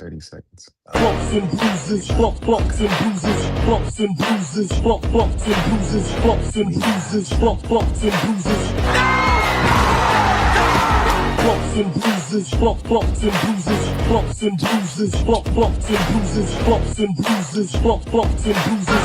30 seconds. Bumps and bruises, bumps and bruises, bumps and bruises, bumps and bruises, bumps and bruises, bumps and bruises. Bumps and bruises, bumps and bruises, bumps and bruises, bumps and bruises, bumps and bruises, bumps and bruises.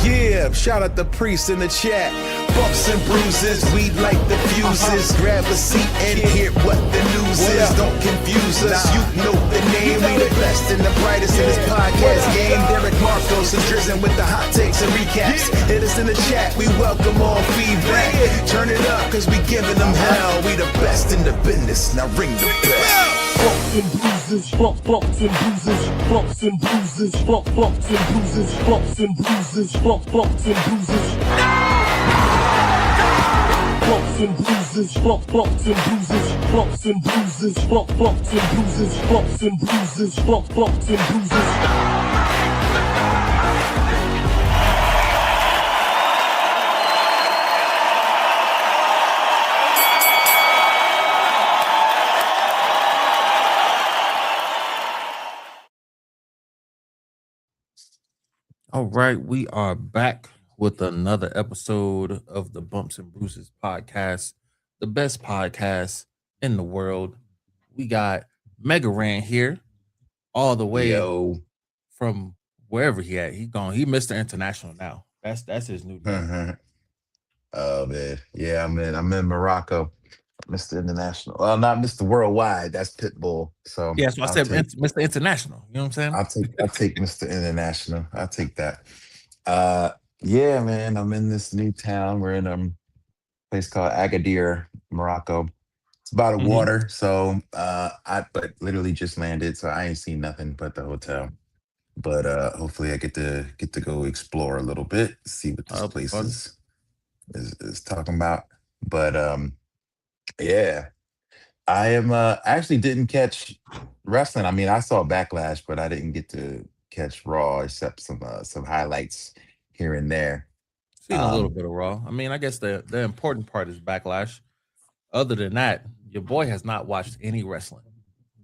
Yeah, shout out the priest in the chat. Bumps and bruises, we like the fuses. Grab a seat and hear what the news is. Don't confuse us, you know the name. We the best and the brightest in this podcast game. Derek Marcos and Drizzen with the hot takes and recaps. Hit us in the chat, we welcome all feedback. Turn it up, cause we giving them hell. We the best in the business, now ring the bell. Bumps and bruises, bumps and bruises, bumps and bruises, bumps and bruises, bumps and bruises, bumps and bruises. Bumps and bruises, bumps and bruises, bumps and bruises, bumps and bruises, bumps and bruises, bumps and bruises. All right, we are back with another episode of the Bumps and Bruises podcast, the best podcast in the world. We got Mega Ran here, all the way from wherever he at. He gone. He Mr. International now. That's his new name. Oh man, yeah, I'm in Morocco, Mr. International. Well, not Mr. Worldwide. That's Pitbull. So yeah, so I said Mr. International. You know what I'm saying? I'll take Mr. International. I'll take that. Yeah, man, I'm in this new town. We're in a place called Agadir, Morocco. It's by the water, so I literally just landed, so I ain't seen nothing but the hotel. But hopefully I get to go explore a little bit, see what this place is talking about. But yeah. I am actually didn't catch wrestling. I mean, I saw Backlash, but I didn't get to catch Raw except some highlights here and there. Seen a little bit of Raw. I mean, I guess the important part is Backlash. Other than that, your boy has not watched any wrestling.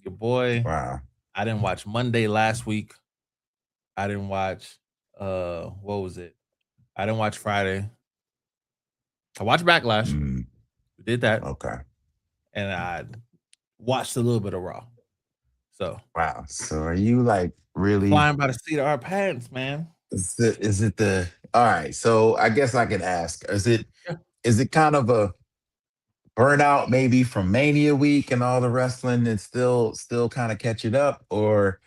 Your boy, wow. I didn't watch Monday last week. I didn't watch what was it? I didn't watch Friday. I watched Backlash. We did that. Okay. And I watched a little bit of Raw. So wow. So are you like really flying by the seat of our pants, man? Is it the all right? So I guess I could ask: Is it kind of a burnout maybe from Mania week and all the wrestling and still kind of catching up, or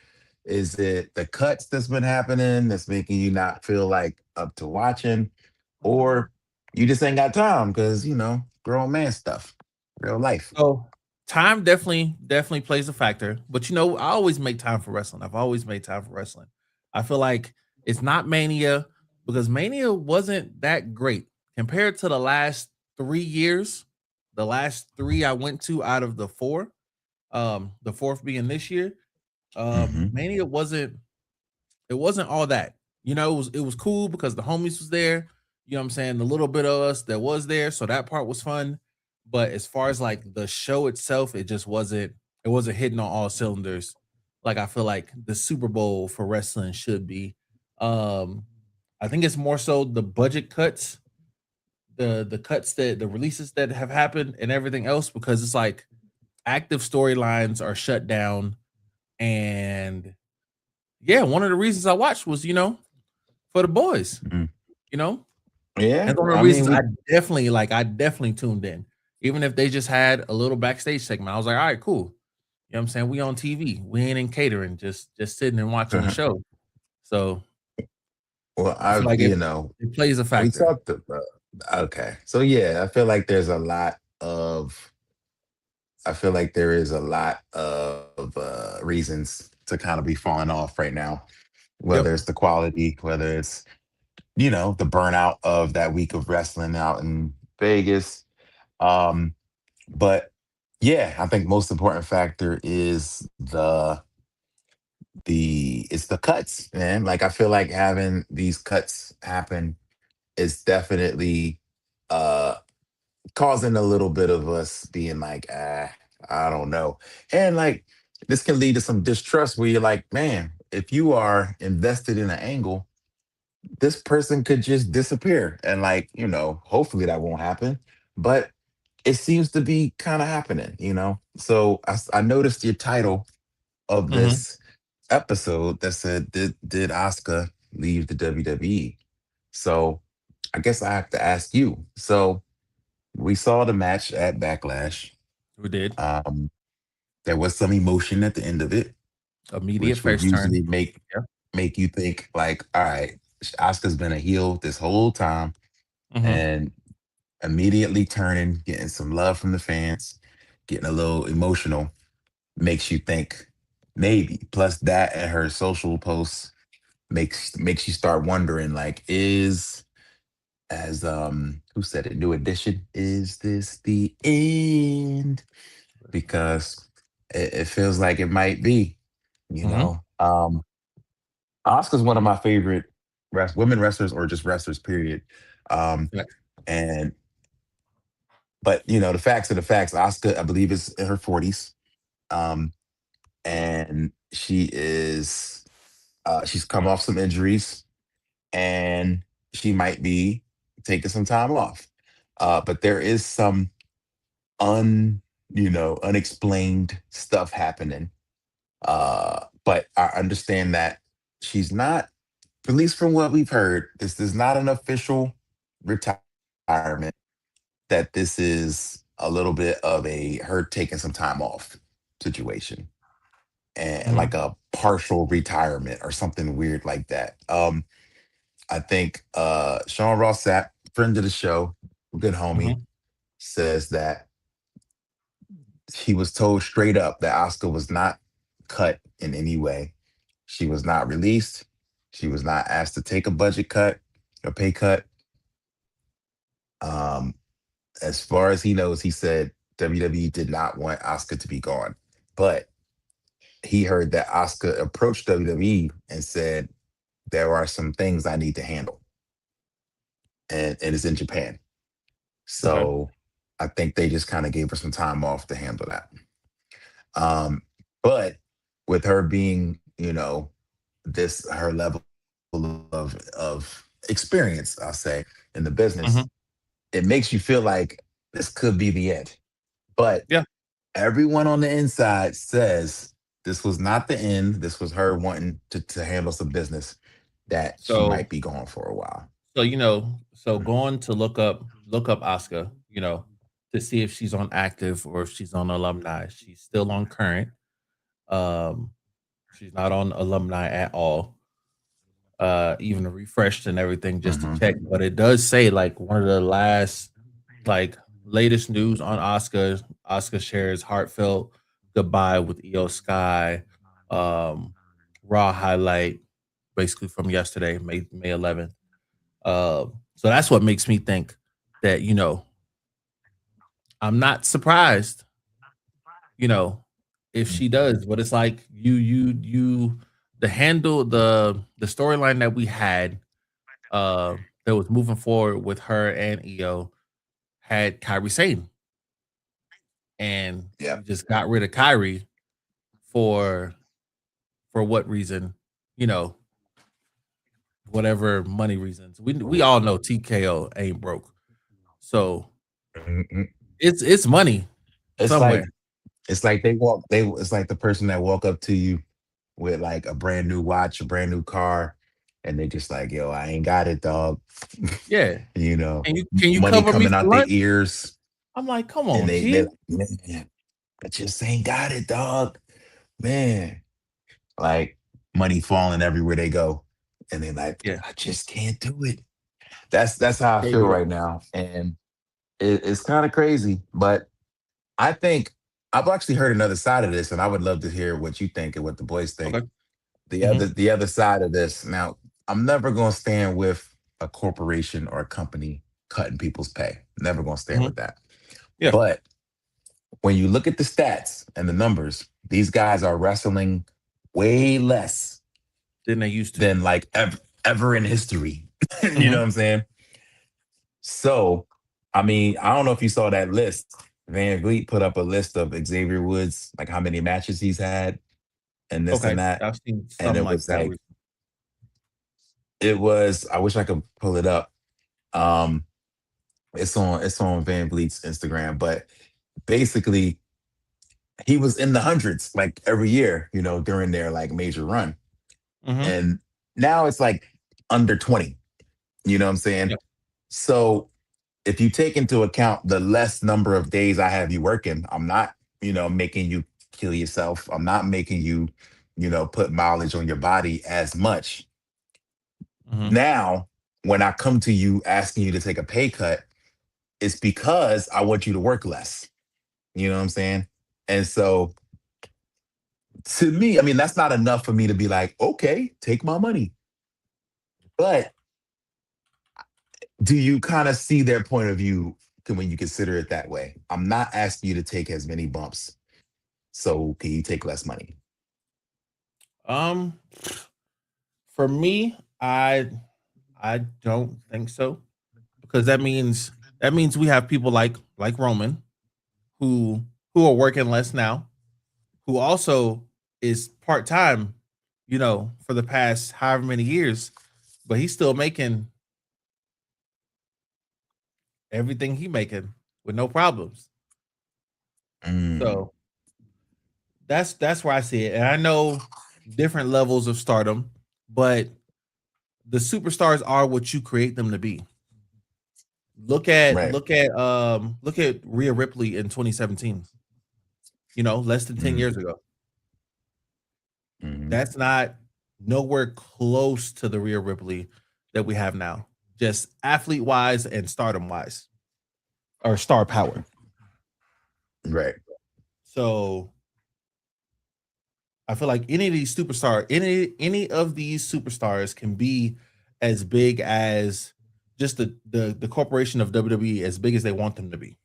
is it the cuts that's been happening that's making you not feel like up to watching, or you just ain't got time because grown man stuff, real life? So time definitely plays a factor, but I always make time for wrestling. I've always made time for wrestling. I feel like it's not Mania because Mania wasn't that great compared to the last 3 years. The last 3 I went to out of the 4, the 4th being this year. Mania wasn't all that. It was cool because the homies was there. You know what I'm saying? The little bit of us that was there, so that part was fun. But as far as like the show itself, it just wasn't hitting on all cylinders. Like I feel like the Super Bowl for wrestling should be. I think it's more so the budget cuts, the cuts that the releases that have happened and everything else, because it's like active storylines are shut down. And yeah, one of the reasons I watched was, for the boys, Yeah. And one of the reasons I definitely tuned in. Even if they just had a little backstage segment, I was like, all right, cool. You know what I'm saying? We on TV. We ain't in catering, just sitting and watching the show. So, well, it plays a factor. We talked about, okay. So, yeah, I feel like there is a lot of reasons to kind of be falling off right now, whether it's the quality, whether it's, the burnout of that week of wrestling out in Vegas. But yeah, I think most important factor is it's the cuts, man. Like I feel like having these cuts happen is definitely causing a little bit of us being like, I don't know. And like this can lead to some distrust where you're like, man, if you are invested in an angle, this person could just disappear. And like, hopefully that won't happen. But it seems to be kind of happening. So I noticed your title of Hmm. this episode that said, did Asuka leave the WWE? So I guess I have to ask you. So we saw the match at Backlash. We did. Um, there was some emotion at the end of it, Immediate which would face usually turn. make you think like, all right, Asuka's been a heel this whole time, Yeah. and immediately turning, getting some love from the fans, getting a little emotional, makes you think maybe. Plus that and her social posts makes you start wondering like, is as who said it? New edition, is this the end? Because it feels like it might be. You Hmm. know, Oscar's one of my favorite women wrestlers or just wrestlers. Period. Um, Yeah. and but the facts are the facts. Oscar, I believe, is in her 40s, um, and she's come off some injuries, and she might be taking some time off. But there is some unexplained stuff happening. But I understand that she's not, at least from what we've heard, this is not an official retirement, that this is a little bit of a her taking some time off situation, and Hmm. like a partial retirement or something weird like that. I think Sean Ross Sapp, friend of the show, good homie, Hmm. says that he was told straight up that Oscar was not cut in any way. She was not released. She was not asked to take a budget cut or pay cut. Um, as far as he knows, he said WWE did not want Oscar to be gone. But he heard that Oscar approached WWE and said, there are some things I need to handle. And it's in Japan. Okay. So I think they just kind of gave her some time off to handle that. But with her being, this her level of experience, I'll say, in the business, Hmm. it makes you feel like this could be the end. But Yeah. everyone on the inside says this was not the end. This was her wanting to handle some business, that she So might be gone for a while. so going to look up Oscar, to see if she's on active or if she's on alumni. She's still on current. Um, she's not on alumni at all. Even refreshed and everything just to Hmm. check. But it does say like one of the latest news on Oscar. Oscar shares heartfelt goodbye with EO Sky. Um, Raw highlight basically from yesterday, May 11th. So that's what makes me think that I'm not surprised, you know, if she does. But it's like the handle the storyline that we had uh that was moving forward with her and EO had Kyrie Sane, and Yeah. you just got rid of Kyrie for what reason? You know, whatever money reasons. We all know TKO ain't broke, so Mhm. it's money It's somewhere. like it's like the person that walk up to you with like a brand new watch, a brand new car, and they just like, yo, I ain't got it, dog. Yeah, can you Money cover me coming for out their lunch? ears, I'm like, come and on, they G. like, man, I just ain't got it, dog. Man, like money falling everywhere they go, and they like, Yeah, I just can't do it. That's how I can't feel do it. right now, and it's kind of crazy. But I think I've actually heard another side of this, and I would love to hear what you think and what the boys think. Okay. The Hmm. other side of this. Now, I'm never going to stand with a corporation or a company cutting people's pay. Never going to stand Hmm. with that. Yeah, But when you look at the stats and the numbers, these guys are wrestling way less than they used to. than like ever in history. You know Hmm. what I'm saying? So, I mean, I don't know if you saw that list, Van Vliet put up a list of Xavier Woods, like how many matches he's had and this and Okay, that. I've seen And something like that. it was, I wish I could pull it up. Um, it's on Van Vliet's Instagram, but basically he was in the hundreds like every year, during their like major run. Mm-hmm. And now it's like under 20. You know what I'm saying? Yeah. So if you take into account the less number of days I have you working, I'm not, making you kill yourself. I'm not making you, put mileage on your body as much. Mm-hmm. Now, when I come to you asking you to take a pay cut, it's because I want you to work less. You know what I'm saying? And so to me, I mean, that's not enough for me to be like, okay, take my money. But do you kind of see their point of view when you consider it that way? I'm not asking you to take as many bumps. So can you take less money? Um, for me, I don't think so because that means we have people like Roman who are working less now, who also is part time, for the past however many years, but he's still making everything he making with no problems. Mm, So that's where I see it. And I know different levels of stardom, but the superstars are what you create them to be. Look at right. look at Rhea Ripley in 2017. Less than 10 years Mm, ago. mhm. That's not nowhere close to the Rhea Ripley that we have now. Just athlete wise and stardom wise or star power. Right. So I feel like any of these superstars can be as big as just the corporation of WWE as big as they want them to be.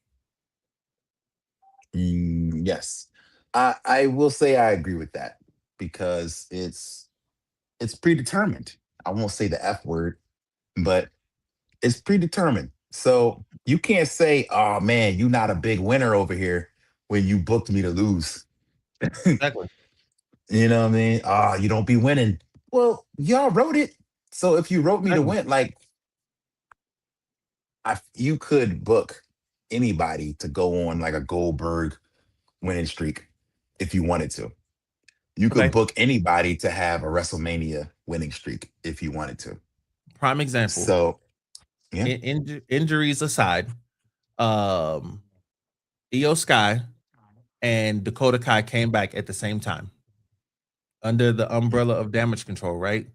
Yes. I will say I agree with that because it's predetermined. I won't say the F word, but it's predetermined. So you can't say, "Oh man, you're not a big winner over here," when you booked me to lose. Exactly. You know what I mean? Ah, you don't be winning. Well, y'all wrote it. So if you wrote me to Exactly. win, like you could book anybody to go on like a Goldberg winning streak if you wanted to. You could Okay. book anybody to have a WrestleMania winning streak if you wanted to. Prime example. So yeah. Injuries aside, um, Io Sky and Dakota Kai came back at the same time under the umbrella of Damage Control, right?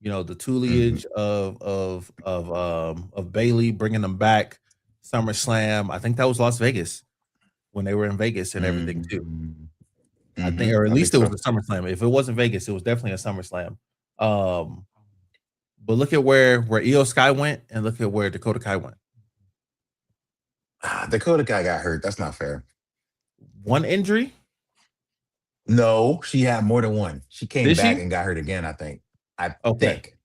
The Mhm. tutelage of Bailey bringing them back. SummerSlam, I think that was Las Vegas when they were in Vegas and everything too. Mm, I think, mhm. or at I think least it was so. a SummerSlam. If it wasn't Vegas, it was definitely a SummerSlam. Um, but look at where Io Sky went, and look at where Dakota Kai went. Dakota guy got hurt. That's not fair. One injury, No, she had more than one. She came did back she? and got hurt again, I think. I Okay, think.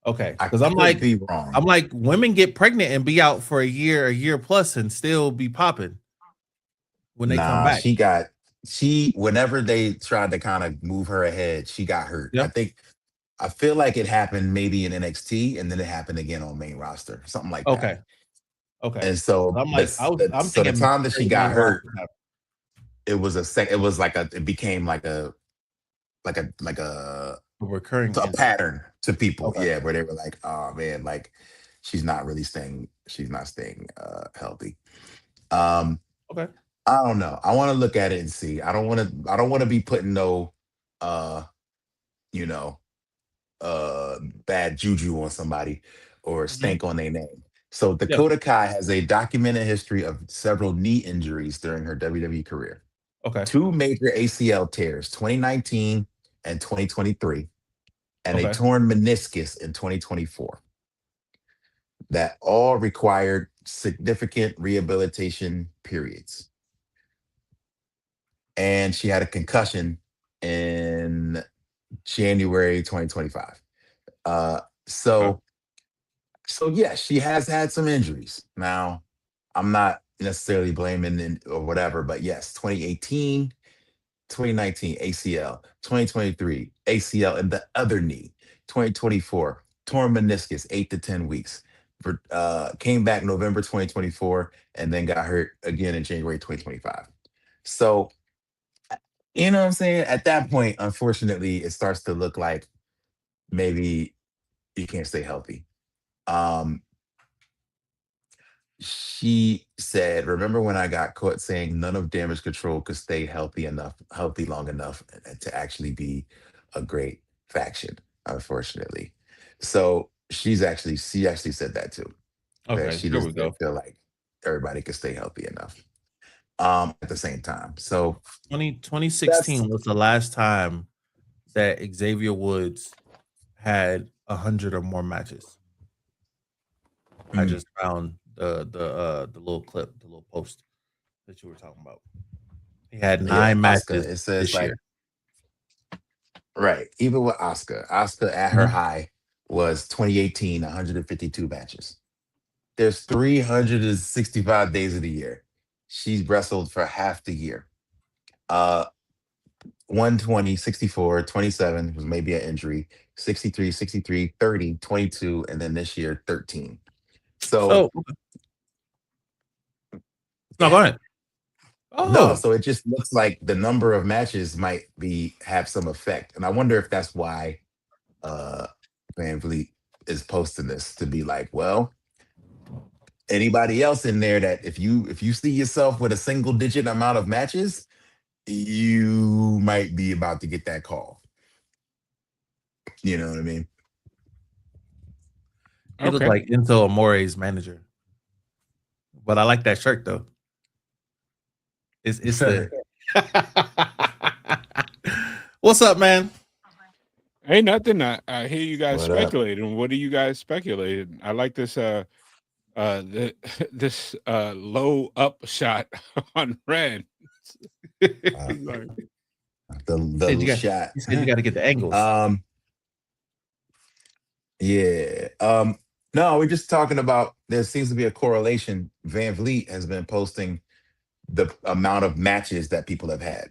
okay. I Because could be wrong. I'm like, women get pregnant and be out for a year plus, and still be popping when they come Nah, back. whenever they tried to kind of move her ahead, she got hurt. Yep. I feel like it happened maybe in NXT and then it happened again on main roster, something like that. Okay. Okay. And 'Cause so I'm like, I'm so the thinking time that she straight got main hurt, roster now. it was like it became like a A recurring a injury. pattern to people. Okay. Yeah, where they were like, "Oh man, like she's not staying healthy." Um Okay. I don't know. I want to look at it and see. I don't want to be putting no uh, you know, bad juju on somebody or Mhm. stank on their name. So Yeah. Dakota Kai has a documented history of several knee injuries during her WWE career. Okay. Two major ACL tears, 2019 and 2023, and a Okay. torn meniscus in 2024 that all required significant rehabilitation periods. And she had a concussion in January 2025. Uh, Okay. so, so yeah, she has had some injuries. Now, I'm not, necessarily blaming or whatever, but yes, 2018, 2019 ACL, 2023 ACL in the other knee, 2024 torn meniscus 8 to 10 weeks. Came back November 2024 and then got hurt again in January 2025. So you know what I'm saying? At that point, unfortunately, it starts to look like maybe you can't stay healthy. Um, she said, "Remember when I got caught saying none of damage control could stay healthy long enough to actually be a great faction, unfortunately." So she actually said that too, that Okay, she there just we didn't go. feel like everybody could stay healthy enough at the same time. So 2016 that's was the last time that Xavier Woods had 100 or more matches. I mm, just found the little clip, the little post that you were talking about. He had yeah, 9 Oscar. matches It says this like year. right, even with Oscar, Oscar at her Mhm. high was 2018, 152 matches. There's 365 days of the year. She's wrestled for half the year. Uh 120, 64, 27 was maybe an injury, 63, 63, 30, 22, and then this year 13. So So no, go yeah. ahead. No, Oh, so it just looks like the number of matches might be have some effect. And I wonder if that's why uh Van Vliet is posting this to be like, well, anybody else in there that if you see yourself with a single digit amount of matches, you might be about to get that call. You know what I mean? he looked Okay. like Enzo Amore's manager, but I like that shirt though. It's the What's up, man? Hey, nothing. I hear you guys What up? speculating. What are you guys speculating? I like this this low up shot on red. Uh, Like, Said the you got shot. you said you gotta get the angles. um yeah. No, we're just talking about there seems to be a correlation. Van Vliet has been posting the amount of matches that people have had.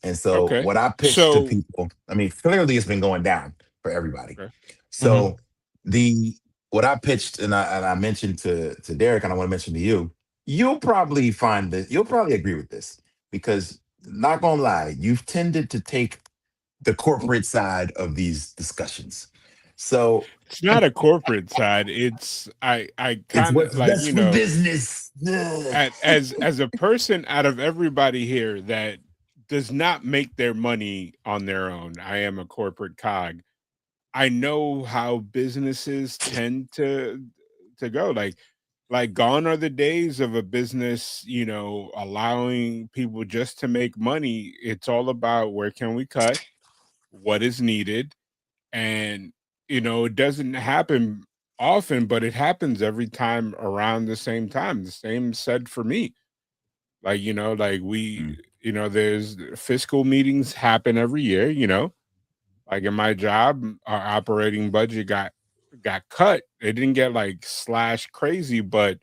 And so okay. what I pitched to So people, I mean, clearly it's been going down for everybody. okay. Mhm. So the what I pitched and I mentioned to Derek and I want to mention to you, you'll probably find that you'll probably agree with this because not gonna lie, you've tended to take the corporate side of these discussions. So it's not a corporate side. It's I it's kind of what's like, best for business. Ugh. as a person out of everybody here that does not make their money on their own. I am a corporate cog. I know how businesses tend to go. Like gone are the days of a business, allowing people just to make money. It's all about where can we cut, what is needed, and it doesn't happen often, but it happens every time around the same time. The same said for me. Like, like we, Mm, there's fiscal meetings happen every year, like in my job, our operating budget got cut. It didn't get like slash crazy, but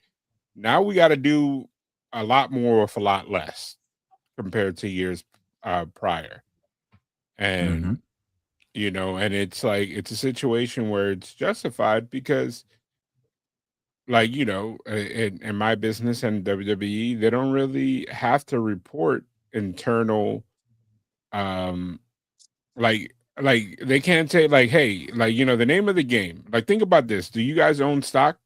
now we got to do a lot more with a lot less compared to years prior. And mhm, and it's like it's a situation where it's justified because like in my business and WWE, they don't really have to report internal um like they can't say like, hey, like the name of the game. Like think about this. Do you guys own stock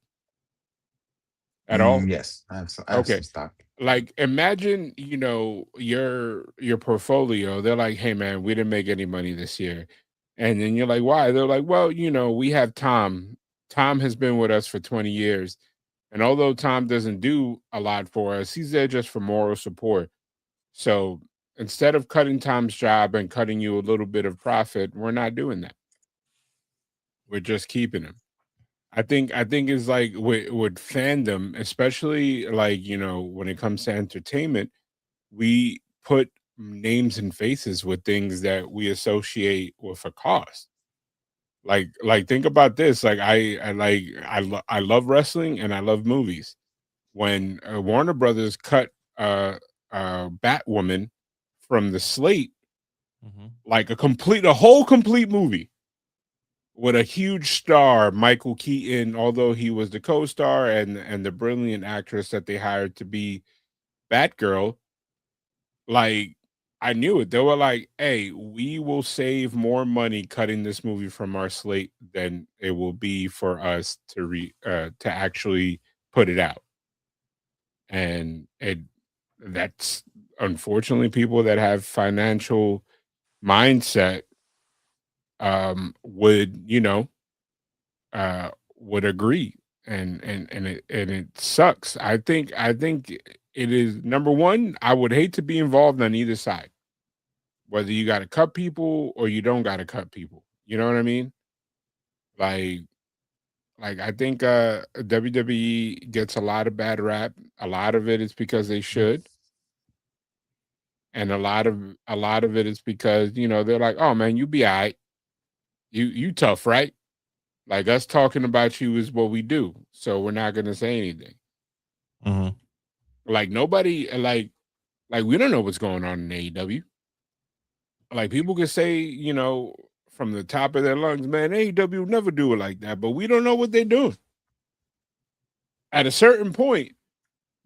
at all? yes, I have Okay. some stock. Like imagine, your portfolio. They're like, hey man, we didn't make any money this year. And then you're like, why? They're like, well, we have Tom. Tom has been with us for 20 years. And although Tom doesn't do a lot for us, he's there just for moral support. So instead of cutting Tom's job and cutting you a little bit of profit, we're not doing that. We're just keeping him. I think it's like with fandom, especially like, when it comes to entertainment, we put names and faces with things that we associate with a cause. Like think about this. Like I love wrestling and I love movies. when Warner Brothers cut Batwoman from the slate, like a whole complete movie with a huge star, Michael Keaton, although he was the co-star and the brilliant actress that they hired to be Batgirl. Like, I knew it. They were like, "Hey, we will save more money cutting this movie from our slate than it will be for us to actually put it out." And that's unfortunately people that have financial mindset would, would agree. And it sucks. I think it is, number one, I would hate to be involved on either side, whether you got to cut people or you don't got to cut people. You know what I mean? Like, I think WWE gets a lot of bad rap. A lot of it is because they should, and a lot of it is because they're like, "Oh man, you be all right. You tough, right? Like, us talking about you is what we do, so we're not gonna say anything." Like, nobody, like we don't know what's going on in AEW. Like, people can say, from the top of their lungs, "Man, AEW never do it like that," but we don't know what they're doing. At a certain point,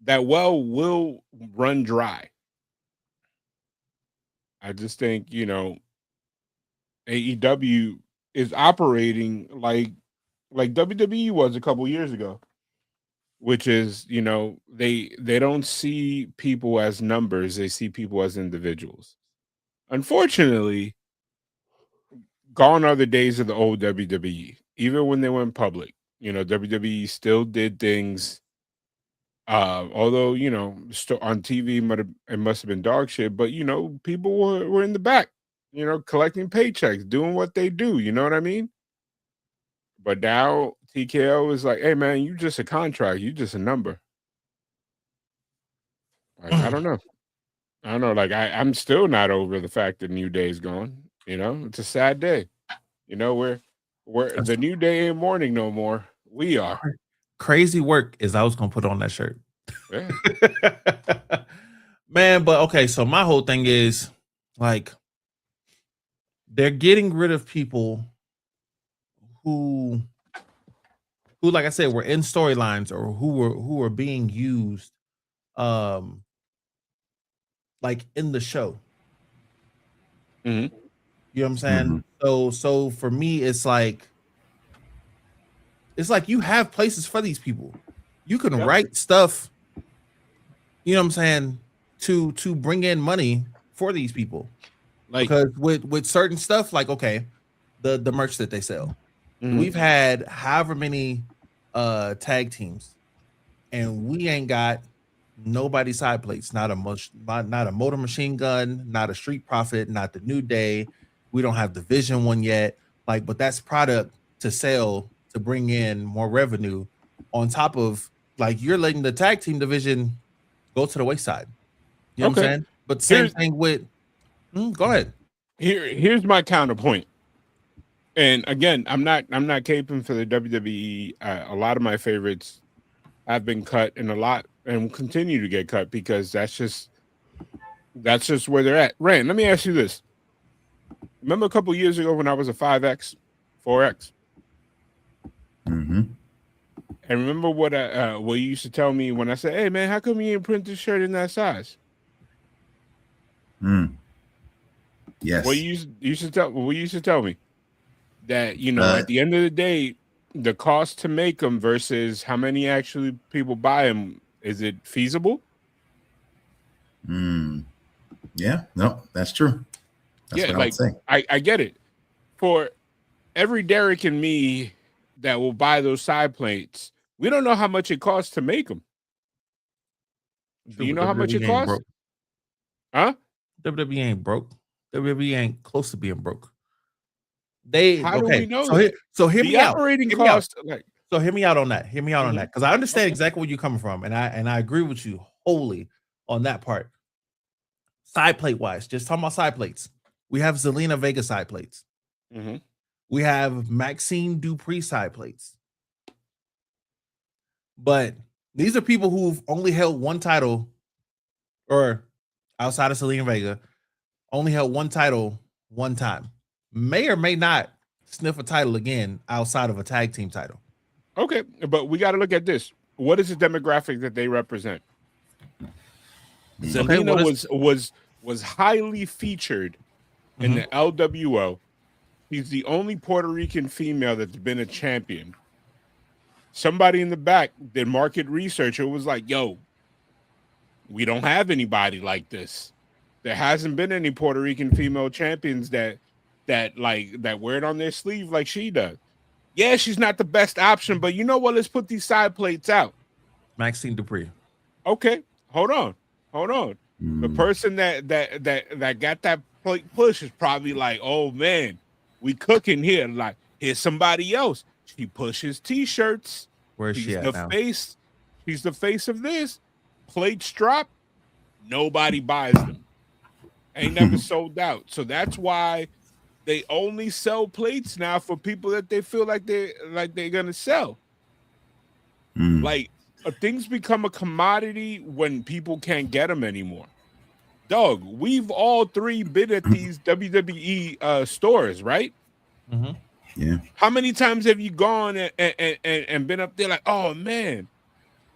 that well will run dry. I just think, AEW is operating like WWE was a couple years ago, which is, they don't see people as numbers, they see people as individuals. Unfortunately, gone are the days of the old WWE. Even when they went public, WWE still did things. Although on TV, it must have been dog shit, but people were in the back, collecting paychecks, doing what they do. You know what I mean? But now TKO is like, "Hey man, you just a contract, you just a number." Like, I don't know. I don't know. Like, I'm still not over the fact that New Day is gone. It's a sad day. We're the New Day ain't mourning no more. We are. Crazy work is I was gonna put on that shirt. Yeah. Man, but okay, so my whole thing is like they're getting rid of people who like I said were in storylines or who were being used like in the show. Mhm. You know what I'm saying? So for me it's like you have places for these people. You can Yep. write stuff, you know what I'm saying, to bring in money for these people. Like, Because with certain stuff, like okay, the merch that they sell, mhm. we've had however many tag teams, and we ain't got nobody side plates, not a motor machine gun, not a street profit, not the New Day. We don't have the Vision one yet. Like, but that's product to sell to bring in more revenue on top of like you're letting the tag team division go to the wayside. You know what I'm Okay. saying? But same Here's thing with go ahead. here's my counterpoint. And again, I'm not caping for the WWE. A lot of my favorites have been cut, and a lot and will continue to get cut because that's just where they're at. Rand, let me ask you this: remember a couple years ago when I was a 5X, 4X, and remember what you used to tell me when I said, "Hey man, how come you didn't print this shirt in that size?" Yes. What you used to tell me that at the end of the day, the cost to make them versus how many actually people buy them, is it feasible? Yeah, no, that's true. That's Yeah, what I would like say. I get it. For every Derek and me that will buy those side plates, we don't know how much it costs to make them. Do you know how much it WWE ain't costs? broke. Huh? WWE ain't broke. WWE ain't close to being broke. They How do we know so that? hear The me out. operating Hear me out. cost, like, So hear me out on that. Hear me out on that. Because I understand Okay. exactly where you're coming from. And I agree with you wholly on that part. Side plate wise, just talking about side plates. We have Zelina Vega side plates. Mhm. We have Maxine Dupree side plates. But These are people who've only held one title, or outside of Selena Vega, only held one title one time. May or may not sniff a title again outside of a tag team title. Okay, but we got to look at this. What is the demographic that they represent? Zelina was highly featured in the LWO. She's the only Puerto Rican female that's been a champion. Somebody in the back did market research. It was like, yo, we don't have anybody like this. There hasn't been any Puerto Rican female champions that wear it on their sleeve like she does. Yeah, she's not the best option, but you know what? Let's put these side plates out. Maxine Dupree. Okay, hold on. The person that got that plate push is probably like, oh man, we cooking here. Like, here's somebody else. She pushes t-shirts. Where's she at now? She's the face of this. Plates drop, nobody buys them. Ain't never sold out. So that's why they only sell plates now for people that they feel like they're gonna sell. Like, things become a commodity when people can't get them anymore. Dog, we've all three been at these WWE stores, right? Yeah. How many times have you gone and been up there like, oh man,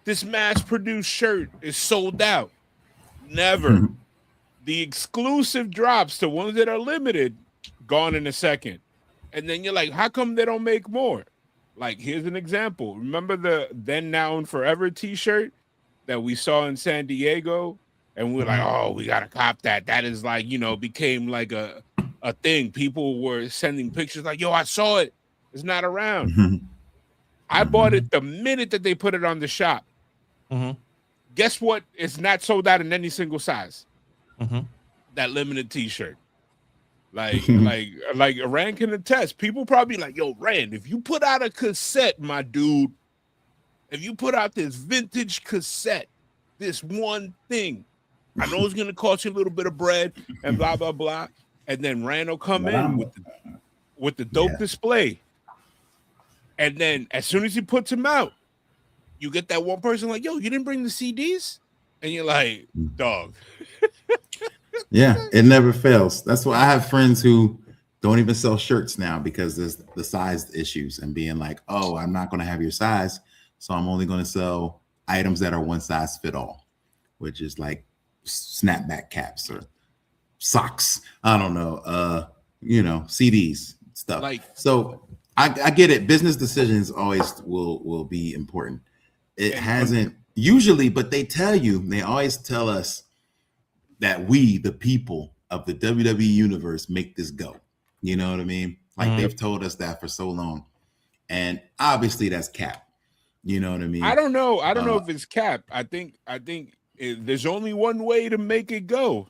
this mass-produced shirt is sold out? Never. The exclusive drops, the ones that are limited, gone in a second. And then you're like, how come they don't make more? Like, here's an example. Remember the Then, Now, and Forever t-shirt that we saw in San Diego? And we're like, oh, we got to cop that. That is like, became like a thing. People were sending pictures like, yo, I saw it. It's not around. I bought it the minute that they put it on the shop. Guess what? It's not sold out in any single size. That limited t-shirt. Like Rand can attest. People probably like, yo, Rand, if you put out a cassette, my dude, if you put out this vintage cassette, this one thing, I know it's gonna cost you a little bit of bread and blah blah blah. And then Rand will come in with the dope display. And then as soon as he puts them out, you get that one person like, yo, you didn't bring the CDs? And you're like, dog. Yeah, it never fails. That's why I have friends who don't even sell shirts now because there's the size issues and being like, oh, I'm not going to have your size, so I'm only going to sell items that are one size fit all, which is like snapback caps or socks. I don't know, CDs stuff. So I get it. Business decisions always will be important. It hasn't usually, but they always tell us that we, the people of the WWE universe, make this go. You know what I mean? Like they've told us that for so long. And obviously that's cap. You know what I mean? I don't know. I don't know if it's cap. I think there's only one way to make it go.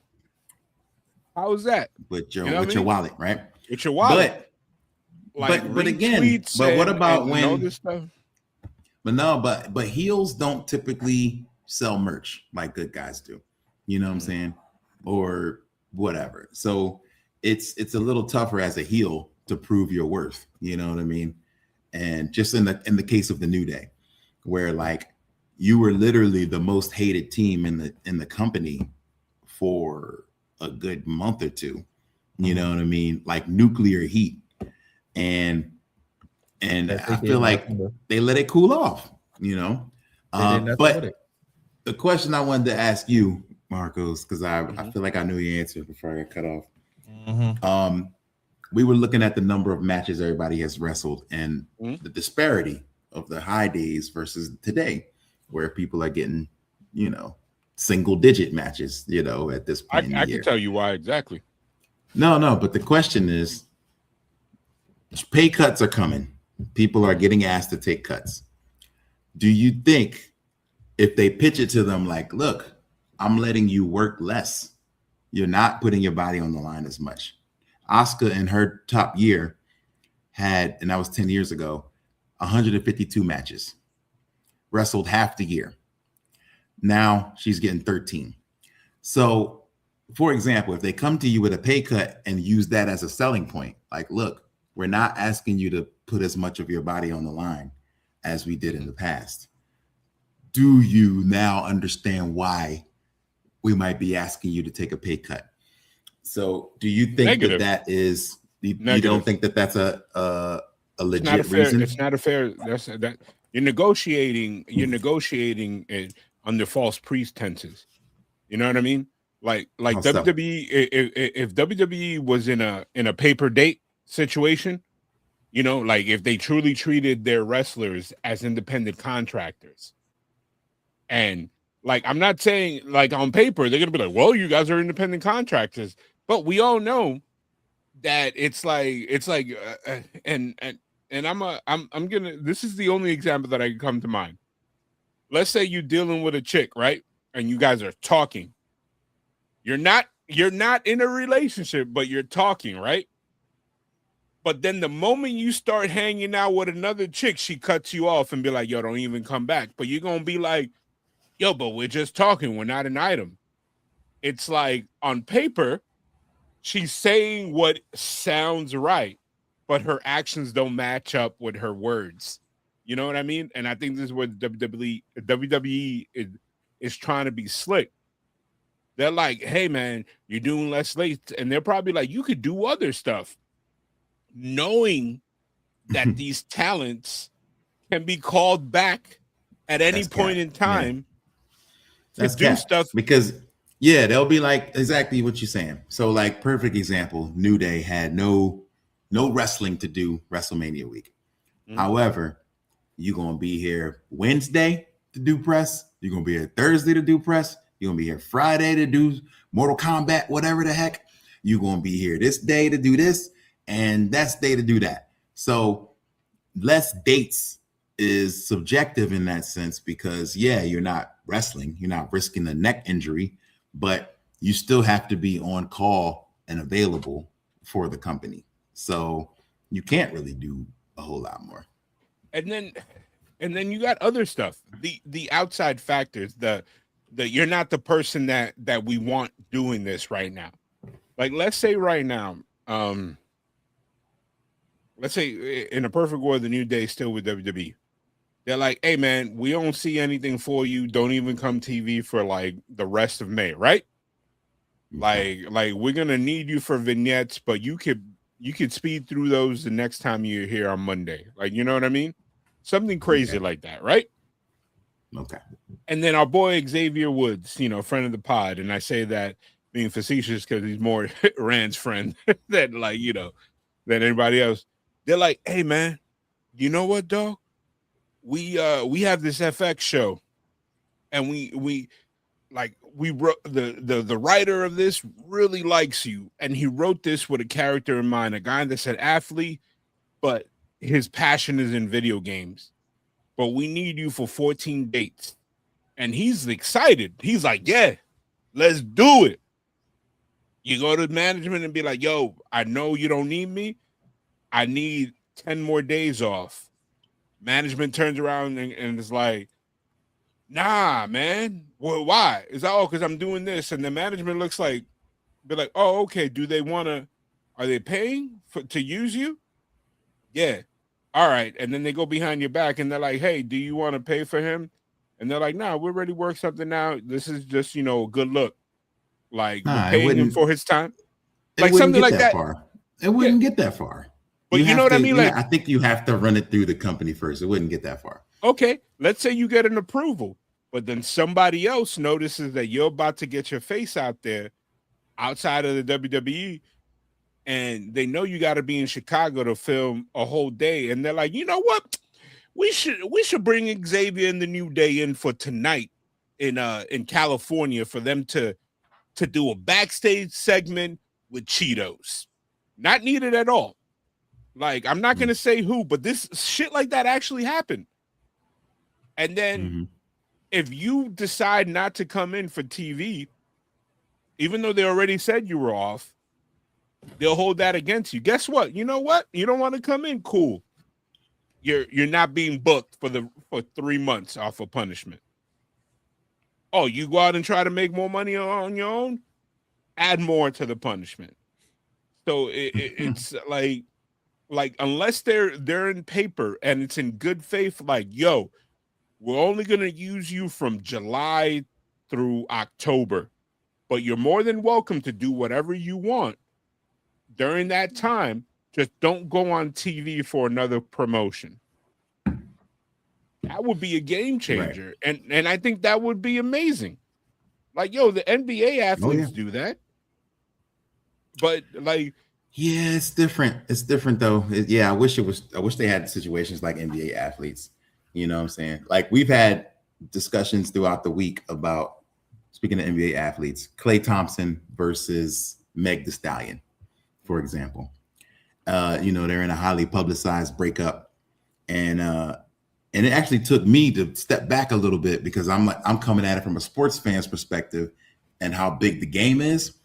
How is that? With your wallet, right? With your wallet. But again, but what about when this stuff? But heels don't typically sell merch like good guys do. You know what I'm saying? Or whatever. So it's a little tougher as a heel to prove your worth. You know what I mean? And just in the case of the New Day, where like you were literally the most hated team in the company for a good month or two. You know what I mean? Like nuclear heat. And I feel like they let it cool off, but the question I wanted to ask you, Marcos, because I feel like I knew your answer before I got cut off. We were looking at the number of matches everybody has wrestled and the disparity of the high days versus today, where people are getting, single digit matches, at this point. I can tell you why exactly. No, but the question is, pay cuts are coming. People are getting asked to take cuts. Do you think if they pitch it to them like, look, I'm letting you work less, you're not putting your body on the line as much? Asuka in her top year had, and that was 10 years ago, 152 matches, wrestled half the year. Now she's getting 13. So, for example, if they come to you with a pay cut and use that as a selling point, like, look, we're not asking you to put as much of your body on the line as we did in the past. do you now understand why we might be asking you to take a pay cut? So do you think Negative. that is, you don't think that that's a legit reason? It's not a fair, that you're negotiating it under false pretenses. You know what I mean? Like WWE, if WWE was in a paper date situation, you know, like if they truly treated their wrestlers as independent contractors, and like, I'm not saying like on paper they're gonna be like, well, you guys are independent contractors, but we all know that it's like and I'm gonna, this is the only example that I can come to mind. Let's say you're dealing with a chick, right? And you guys are talking. You're not in a relationship, but you're talking, right? But then the moment you start hanging out with another chick, she cuts you off and be like, yo, don't even come back. But you're gonna be like, yo, but we're just talking, we're not an item. It's like on paper, she's saying what sounds right, but her actions don't match up with her words. You know what I mean? And I think this is where the WWE is trying to be slick. They're like, hey, man, you're doing less late. And they're probably like, you could do other stuff, knowing that these talents can be called back at any point in time to do stuff. Because, yeah, they'll be like exactly what you're saying. So, like, perfect example, New Day had no wrestling to do WrestleMania week. However, you're going to be here Wednesday to do press. You're going to be here Thursday to do press. You're going to be here Friday to do Mortal Kombat, whatever the heck. You're going to be here this day to do this, and that's day to do that. So less dates is subjective in that sense because, yeah, you're not wrestling. You're not risking a neck injury, but you still have to be on call and available for the company. So you can't really do a whole lot more. And then you got other stuff, the outside factors, the you're not the person that we want doing this right now. Like, let's say right now, let's say in a perfect world, the New Day is still with WWE. They're like, hey man, we don't see anything for you. Don't even come TV for like the rest of May, right? Like we're gonna need you for vignettes, but you could speed through those the next time you're here on Monday. Like, you know what I mean? Something crazy like that, right? Okay. And then our boy Xavier Woods, you know, friend of the pod, and I say that being facetious because he's more Rand's friend than like, you know, than anybody else. They're like, hey man, you know what, dog? We have this FX show, and we wrote the writer of this really likes you, and he wrote this with a character in mind, a guy that's an athlete, but his passion is in video games. But we need you for 14 dates. And he's excited. He's like, yeah, let's do it. You go to management and be like, yo, I know you don't need me. I need 10 more days off. Management turns around and is like, nah, man. Well, why? Is that all because I'm doing this? And the management looks like, be like, oh, okay. Do they want to, are they paying to use you? Yeah. All right. And then they go behind your back and they're like, hey, do you want to pay for him? And they're like, nah, we're ready to work something out. This is just, you know, a good look. Like, we're paying him for his time. Like something like that. It wouldn't get that far. But you know what I mean? Like, I think you have to run it through the company first. It wouldn't get that far. Okay. Let's say you get an approval, but then somebody else notices that you're about to get your face out there outside of the WWE, and they know you got to be in Chicago to film a whole day. And they're like, you know what? We should bring Xavier and the New Day in for tonight in California for them to do a backstage segment with Cheetos. Not needed at all. Like, I'm not going to say who, but this shit like that actually happened. And then if you decide not to come in for TV, even though they already said you were off, they'll hold that against you. Guess what? You know what? You don't want to come in? Cool. You're not being booked for 3 months off of punishment. Oh, you go out and try to make more money on your own? Add more to the punishment. So it's like unless they're in paper and it's in good faith, like, yo, we're only going to use you from July through October, but you're more than welcome to do whatever you want during that time. Just don't go on TV for another promotion. That would be a game changer. Right. And I think that would be amazing. Like, yo, the NBA athletes do that. But like, yeah, it's different. It's different though. I wish they had situations like NBA athletes. You know what I'm saying? Like, we've had discussions throughout the week about, speaking of NBA athletes, Klay Thompson versus Meg Thee Stallion, for example. They're in a highly publicized breakup, and it actually took me to step back a little bit, because I'm coming at it from a sports fan's perspective and how big the game is.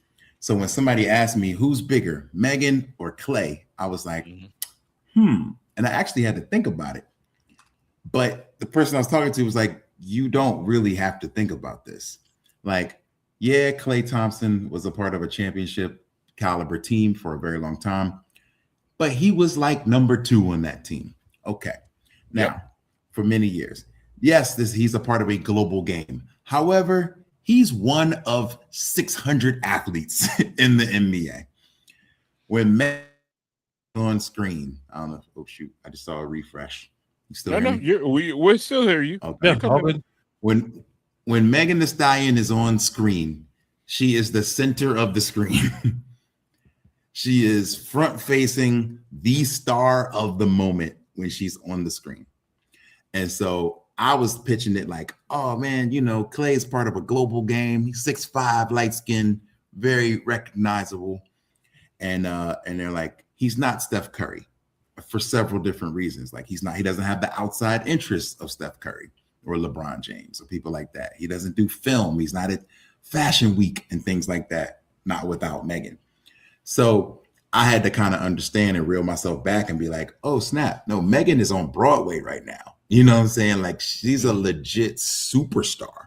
So when somebody asked me who's bigger, Megan or Klay, I was like, and I actually had to think about it. But the person I was talking to was like, you don't really have to think about this. Like, yeah, Klay Thompson was a part of a championship caliber team for a very long time, but he was like number 2 on that team. Okay. Now, for many years, yes, he's a part of a global game. However, he's one of 600 athletes in the NBA. When Meg on screen, I don't know. Oh shoot! I just saw a refresh. You still hear me? We're still hear you. Okay. When Megan Thee Stallion is on screen, she is the center of the screen. She is front facing, the star of the moment when she's on the screen. And so I was pitching it like, oh man, Klay is part of a global game. He's 6'5", light-skinned, very recognizable. And they're like, he's not Steph Curry for several different reasons. Like, he doesn't have the outside interests of Steph Curry or LeBron James or people like that. He doesn't do film. He's not at Fashion Week and things like that, not without Megan. So I had to kind of understand and reel myself back and be like, oh snap, no, Megan is on Broadway right now. You know what I'm saying? Like, she's a legit superstar.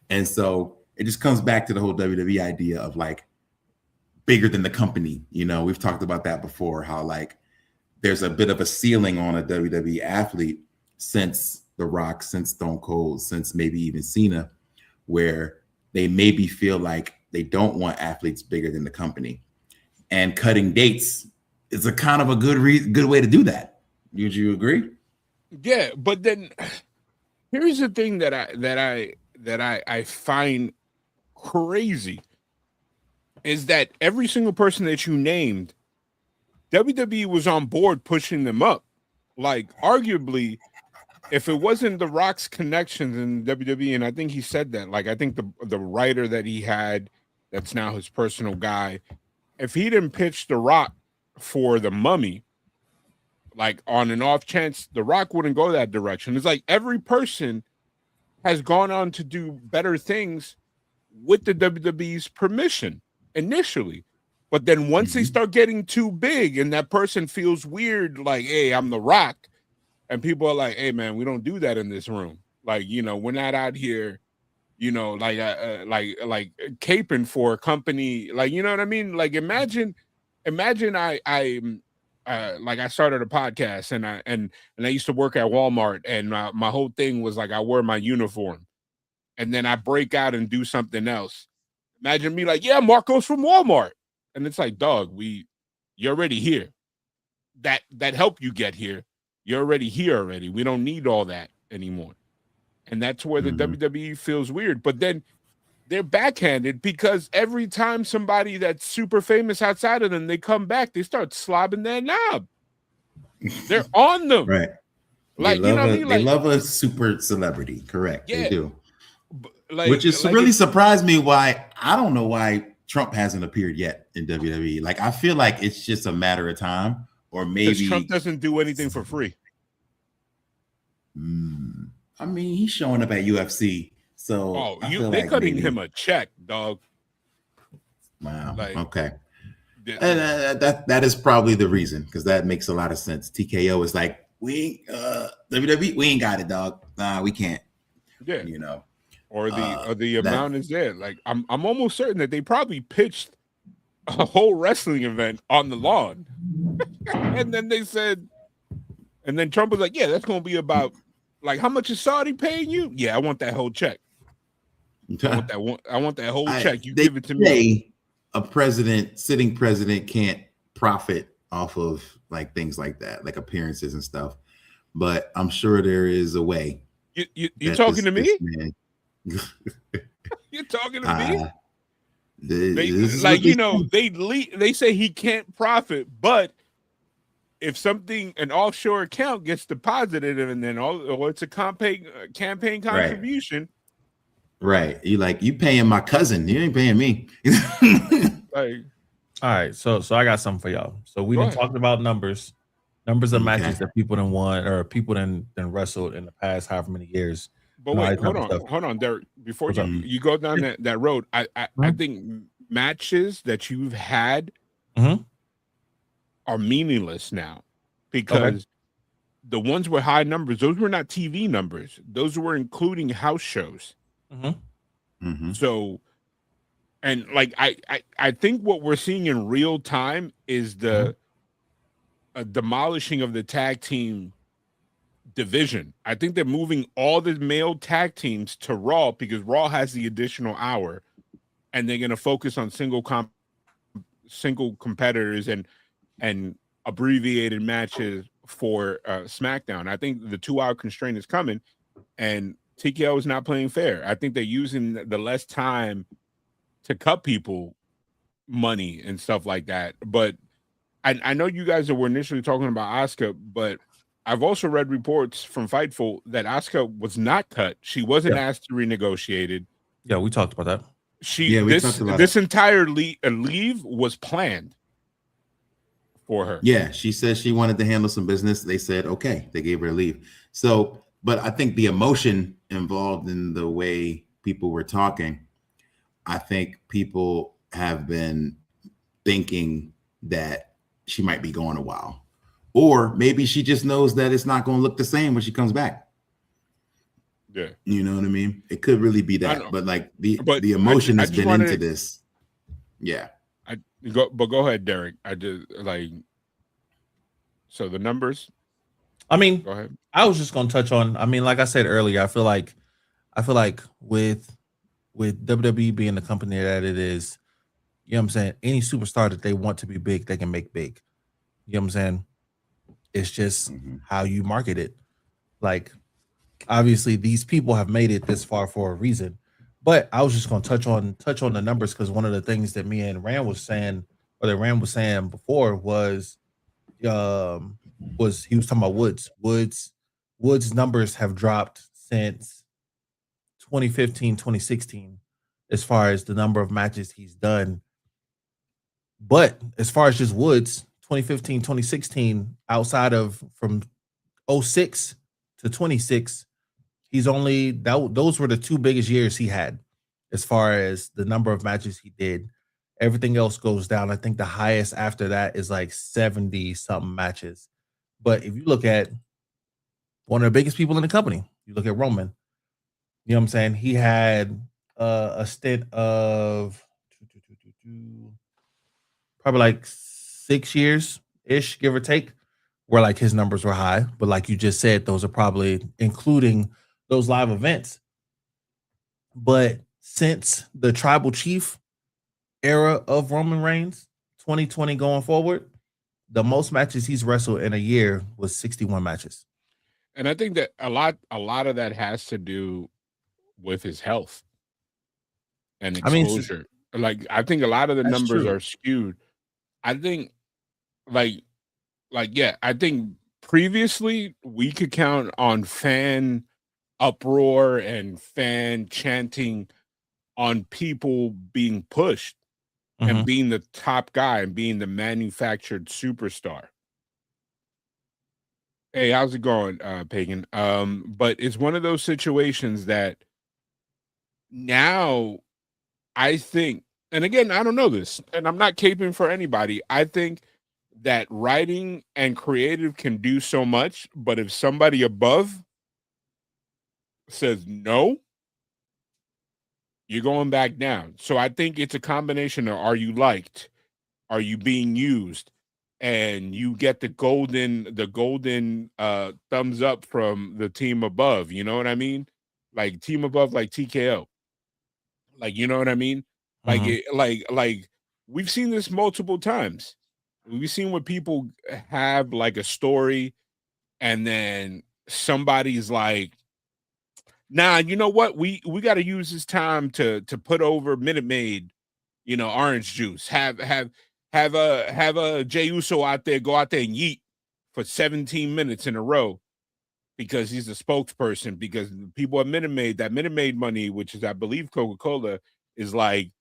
And so it just comes back to the whole WWE idea of like bigger than the company. We've talked about that before, how like there's a bit of a ceiling on a WWE athlete since The Rock, since Stone Cold, since maybe even Cena, where they maybe feel like they don't want athletes bigger than the company. And cutting dates is a kind of a good way to do that. Would you agree? Yeah, but then here's the thing that I find crazy is that every single person that you named, WWE was on board pushing them up. Like, arguably, if it wasn't The Rock's connections in WWE, and I think he said that, like, I think the writer that he had, that's now his personal guy, if he didn't pitch The Rock for the Mummy, like on an off chance, The Rock wouldn't go that direction. It's like every person has gone on to do better things with the WWE's permission initially. But then once they start getting too big and that person feels weird, like, hey, I'm The Rock, and people are like, hey, man, we don't do that in this room. Like, we're not out here, like caping for a company. Like, you know what I mean? Like, imagine I started a podcast and I used to work at Walmart, and my whole thing was like I wear my uniform, and then I break out and do something else. Imagine me like, yeah, Marco's from Walmart, and it's like, dog, you're already here. That helped you get here. You're already here already. We don't need all that anymore, and that's where the WWE feels weird. But then they're backhanded, because every time somebody that's super famous outside of them, they come back, they start slobbing their knob. They're on them. Right. Like, they love a super celebrity. Correct. Yeah. They do. Which is really surprised me why. I don't know why Trump hasn't appeared yet in WWE. Like, I feel like it's just a matter of time, or maybe Trump doesn't do anything for free. I mean, he's showing up at UFC. So they're cutting him a check, dog. Wow. Okay. And that is probably the reason, because that makes a lot of sense. TKO is like, WWE, we ain't got it, dog. Nah, we can't. Yeah. Or the amount is there. Like, I'm almost certain that they probably pitched a whole wrestling event on the lawn. And then they said, and then Trump was like, yeah, that's gonna be about Like, how much is Saudi paying you? Yeah, I want that whole check. I want that whole check. You give it to me. A sitting president can't profit off of like things like that, like appearances and stuff. But I'm sure there is a way. You talking to me? You're talking to me? They say he can't profit, but if an offshore account gets deposited and then it's a campaign contribution. Right. You paying my cousin. You ain't paying me. Like, all right. So I got something for y'all. So we done talked about numbers of matches that people done won or people done wrestled in the past however many years. But wait, hold on, Derek. Before you go down that road, I think matches that you've had are meaningless now because the ones with high numbers, those were not TV numbers. Those were including house shows. So, and like I think what we're seeing in real time is the demolishing of the tag team division. I think they're moving all the male tag teams to Raw because Raw has the additional hour, and they're going to focus on single competitors and abbreviated matches for SmackDown. I think the 2-hour constraint is coming, and TKO is not playing fair. I think they're using the less time to cut people money and stuff like that. But I know you guys were initially talking about Asuka, but I've also read reports from Fightful that Asuka was not cut. She wasn't asked to renegotiate it. Yeah, we talked about that. This entire leave was planned for her. Yeah, she said she wanted to handle some business. They said, okay, they gave her a leave. So, but I think the emotion involved in the way people were talking, I think people have been thinking that she might be gone a while. Or maybe she just knows that it's not going to look the same when she comes back. Yeah. You know what I mean? It could really be that. But like the emotion has been into this. Yeah. Go ahead, Derek. So the numbers. I mean, go ahead. I was just gonna touch on. I mean, like I said earlier, I feel like with WWE being the company that it is, you know what I'm saying? Any superstar that they want to be big, they can make big. You know what I'm saying? It's just how you market it. Like, obviously, these people have made it this far for a reason. But I was just gonna touch on the numbers because one of the things that me and Rand was saying, or that Rand was saying before, was he was talking about Woods. Woods' numbers have dropped since 2015, 2016, as far as the number of matches he's done. But as far as just Woods, 2015, 2016, outside of from 06 to 26, he's only those were the two biggest years he had as far as the number of matches he did. Everything else goes down. I think the highest after that is like 70 something matches. But if you look at one of the biggest people in the company, you look at Roman, you know what I'm saying? He had a stint of probably like 6 years ish, give or take, where like his numbers were high. But like you just said, those are probably including those live events. But since the tribal chief era of Roman Reigns, 2020 going forward, the most matches he's wrestled in a year was 61 matches. And I think that a lot of that has to do with his health and exposure. I think a lot of the numbers are skewed. I think I think previously we could count on fan uproar and fan chanting on people being pushed and being the top guy and being the manufactured superstar. Hey, how's it going, Pagan? But it's one of those situations that now I think, and again, I don't know this, and I'm not caping for anybody. I think that writing and creative can do so much, but if somebody above says no, you're going back down. So I think it's a combination of, are you liked? Are you being used? and you get the golden thumbs up from the team above. You know what I mean? Like team above, like TKO. Like, you know what I mean? Like like we've seen this multiple times. We've seen when people have like a story, and then somebody's like, nah, you know what? We got to use this time to put over Minute Maid, orange juice. Have a Jey Uso out there, go out there and yeet for 17 minutes in a row because he's a spokesperson. Because people at Minute Maid, that Minute Maid money, which is I believe Coca-Cola, is like,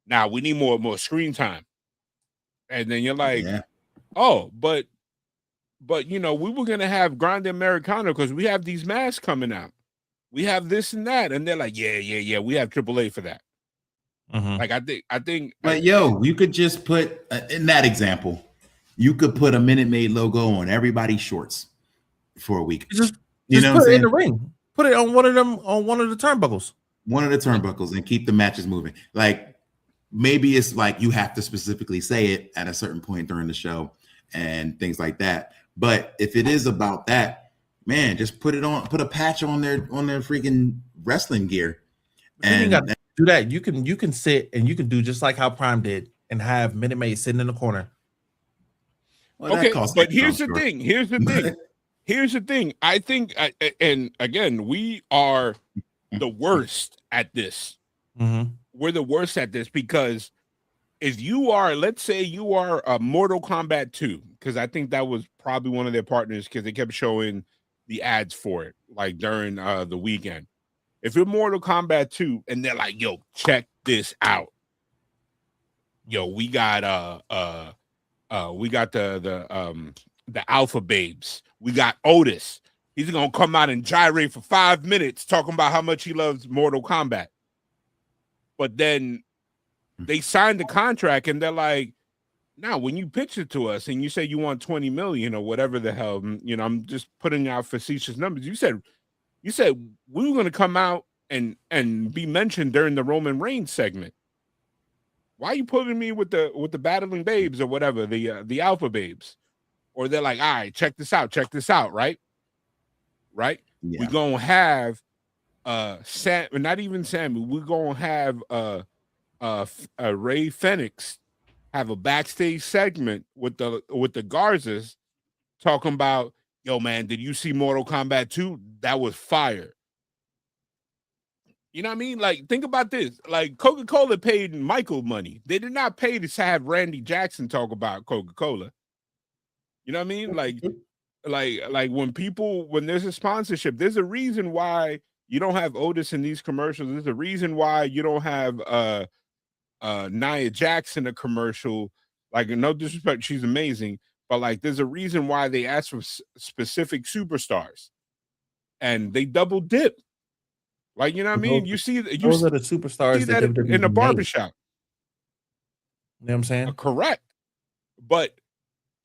now we need more screen time. And then you're like, oh, but we were gonna have Grande Americano because we have these masks coming out. We have this and that, and they're like, yeah, we have AAA for that. Like I think. But you could just put in that example, you could put a Minute Maid logo on everybody's shorts for a week. Just put it in the ring. Put it on one of the turnbuckles. One of the turnbuckles, and keep the matches moving. Like maybe it's like you have to specifically say it at a certain point during the show and things like that. But if it is about that, man, just put a patch on their freaking wrestling gear. And you got to do that. You can sit and you can do just like how Prime did and have Minute Maid sitting in the corner. Well, okay, but here's the thing. Here's the thing. I think, and again, we are the worst at this. We're the worst at this because if you are, let's say you are a Mortal Kombat 2, because I think that was probably one of their partners because they kept showing the ads for it, like during the weekend. If you're Mortal Kombat 2 and they're like, yo, check this out. Yo, we got the Alpha Babes. We got Otis. He's gonna come out and gyrate for 5 minutes talking about how much he loves Mortal Kombat. But then they signed the contract and they're like, now when you pitch it to us and you say you want 20 million or whatever the hell, I'm just putting out facetious numbers. You said we were going to come out and be mentioned during the Roman Reigns segment. Why are you putting me with the battling babes or whatever, the Alpha Babes? Or they're like, all right, check this out, right? Right? Yeah. We're going to have not even Sammy, we're going to have Ray Fenix have a backstage segment with the Garzas talking about, yo, man, did you see Mortal Kombat 2? That was fire. You know what I mean? Like, think about this. Like, Coca-Cola paid Michael money. They did not pay to have Randy Jackson talk about Coca-Cola. You know what I mean? Like when there's a sponsorship, there's a reason why you don't have Otis in these commercials. There's a reason why you don't have Nia Jackson a commercial. Like, no disrespect, she's amazing, but like there's a reason why they ask for specific superstars and they double dip. Like, you know what I mean? Those are the superstars that in a barbershop. You know what I'm saying? Correct. But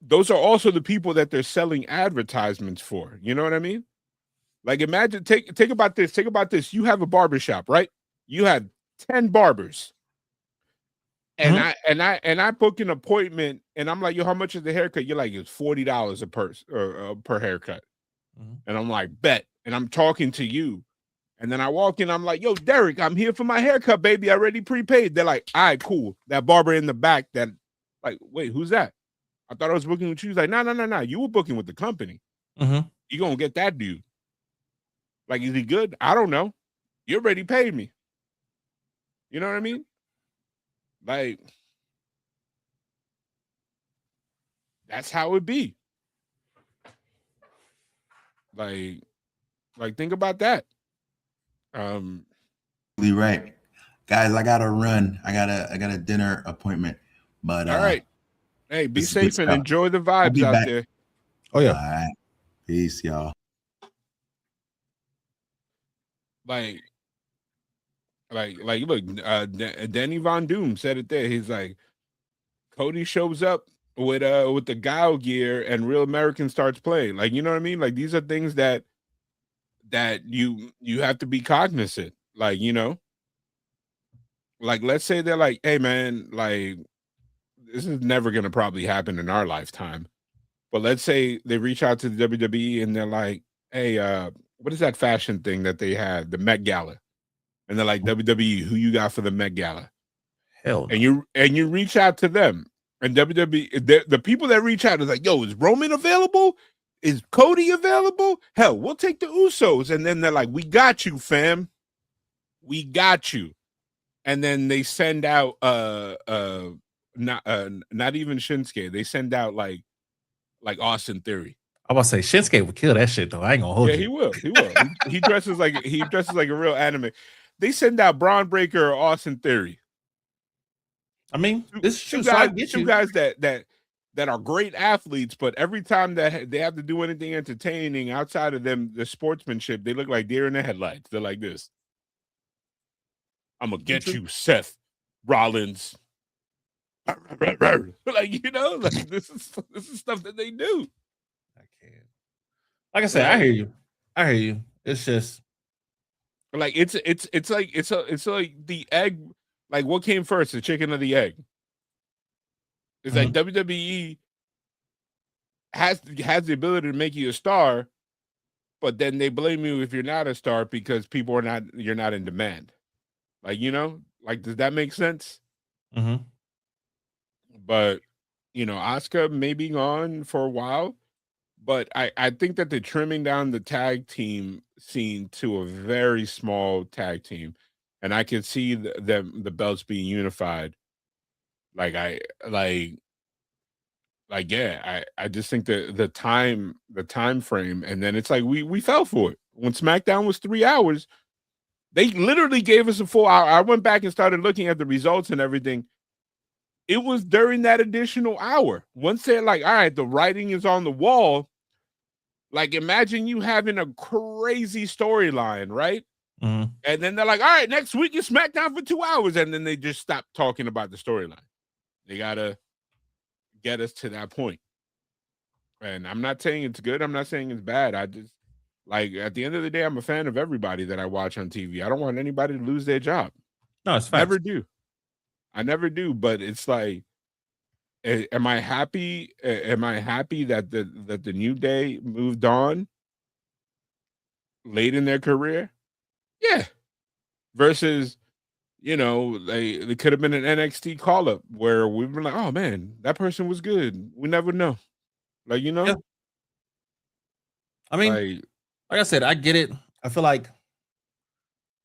those are also the people that they're selling advertisements for. You know what I mean? Like, imagine, take about this. Think about this. You have a barbershop, right? You have 10 barbers. And I book an appointment and I'm like, yo, how much is the haircut? You're like, it's $40 per haircut. And I'm like, bet. And I'm talking to you. And then I walk in, I'm like, yo, Derek, I'm here for my haircut, baby. I already prepaid. They're like, all right, cool. That barber in the back that, like, wait, who's that? I thought I was booking with you. He's like, no. You were booking with the company. You gonna get that dude. Like, is he good? I don't know. You already paid me. You know what I mean? Like, that's how it be. Like think about that. You're right, guys. I gotta run. I got a dinner appointment. But all right. Hey, be safe and enjoy the vibes out there. Oh yeah. All right. Peace, y'all. Like, look, Danny Von Doom said it there. He's like, Cody shows up with the Guile gear and Real American starts playing. Like, you know what I mean? Like, these are things that you have to be cognizant. Like, you know, like, let's say they're like, hey man, like, this is never gonna probably happen in our lifetime. But let's say they reach out to the WWE and they're like, "Hey, what is that fashion thing that they had? The Met Gala." And they're like, "WWE, who you got for the Met Gala?" Hell no. And you reach out to them, and WWE, the people that reach out is like, "Yo, is Roman available? Is Cody available? Hell, we'll take the Usos." And then they're like, "We got you, fam. We got you." And then they send out not even Shinsuke. They send out like Austin Theory. I'm about to say Shinsuke would kill that shit though. I ain't gonna hold you. He will. He will. he dresses like a real anime. They send out Braun Breaker or Austin Theory. I mean, this is true. Two guys that are great athletes, but every time that they have to do anything entertaining outside of them, the sportsmanship, they look like deer in the headlights. They're like this. I'm gonna get you, Seth Rollins. Like, you know, like this is stuff that they do. I can't. Like I said, I hear you. It's just like it's like the egg. Like, what came first, the chicken or the egg? It's like WWE has the ability to make you a star, but then they blame you if you're not a star because you're not in demand. Like, you know, like, does that make sense? Mm-hmm. But, you know, Asuka may be gone for a while, but I think that they're trimming down the tag team scene to a very small tag team, and I can see the belts being unified. I just think the time frame, and then it's like we fell for it. When SmackDown was 3 hours, they literally gave us a full hour. I went back and started looking at the results and everything. It was during that additional hour. Once they're like, all right, the writing is on the wall. Like, imagine you having a crazy storyline, right? Mm-hmm. And then they're like, all right, next week is SmackDown for 2 hours. And then they just stop talking about the storyline. They got to get us to that point. And I'm not saying it's good. I'm not saying it's bad. I just, like, at the end of the day, I'm a fan of everybody that I watch on TV. I don't want anybody to lose their job. No, it's facts. I never do. But it's like, am I happy? Am I happy that the New Day moved on late in their career? Yeah. Versus, you know, they could have been an NXT call up where we were like, oh man, that person was good. We never know. Like, you know? Yeah. I mean, like I said, I get it. I feel like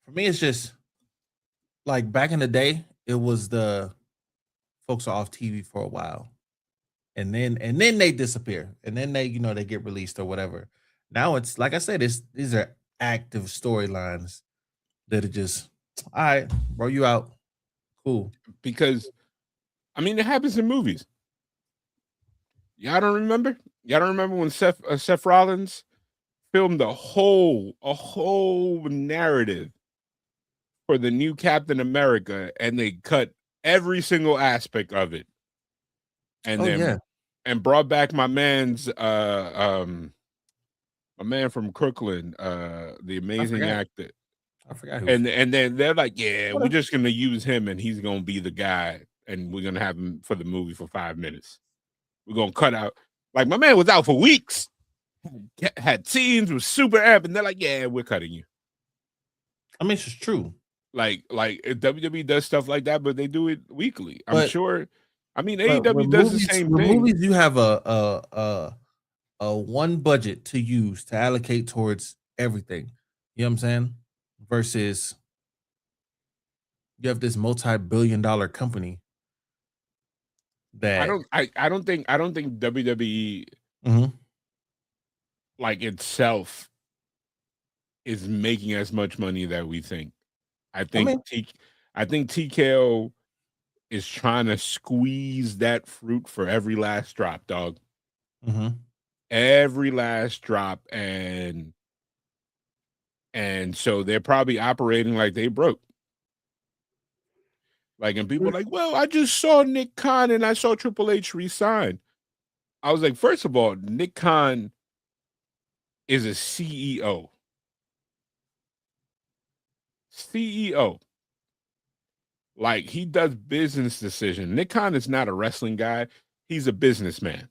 for me, it's just like back in the day, it was the folks are off TV for a while. And then they disappear. And then they, you know, they get released or whatever. Now it's like I said, these are active storylines that are just, all right, bro, you out. Cool. Because I mean, it happens in movies. Y'all don't remember? Y'all don't remember when Seth Rollins filmed a whole narrative for the new Captain America, and they cut every single aspect of it, and and brought back my man's my man from Crooklyn, the amazing actor. I forgot who. And then they're like, yeah, we're just gonna use him, and he's gonna be the guy, and we're gonna have him for the movie for 5 minutes. We're gonna cut out, like, my man was out for weeks, had scenes, was super amped, and they're like, yeah, we're cutting you. I mean, it's just true. Like WWE does stuff like that, but they do it weekly. I'm sure. I mean, AEW does the same thing. Movies, you have a one budget to use to allocate towards everything. You know what I'm saying? Versus you have this multi-billion-dollar company that I don't think WWE like itself is making as much money that we think. I think TKO is trying to squeeze that fruit for every last drop, dog. Every last drop, and so they're probably operating like they broke. Like, and people are like, well, I just saw Nick Khan and I saw Triple H resign. I was like, first of all, Nick Khan is a CEO. Like, he does business decisions. Nick Khan is not a wrestling guy. He's a businessman.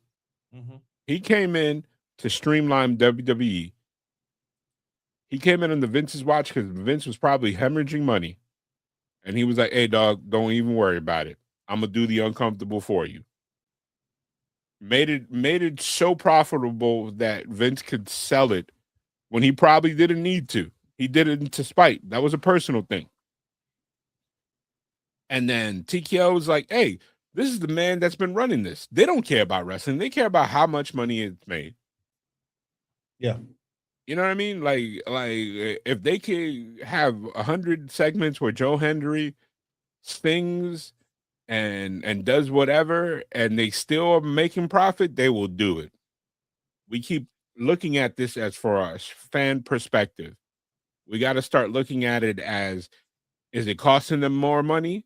He came in to streamline WWE. He came in on the Vince's watch because Vince was probably hemorrhaging money. And he was like, hey, dog, don't even worry about it. I'm going to do the uncomfortable for you. Made it so profitable that Vince could sell it when he probably didn't need to. He did it to spite. That was a personal thing. And then TKO was like, hey, this is the man that's been running this. They don't care about wrestling. They care about how much money it's made. Yeah. You know what I mean? Like if they could have 100 segments where Joe Hendry sings and does whatever, and they still are making profit, they will do it. We keep looking at this as for us fan perspective. We got to start looking at it as, is it costing them more money?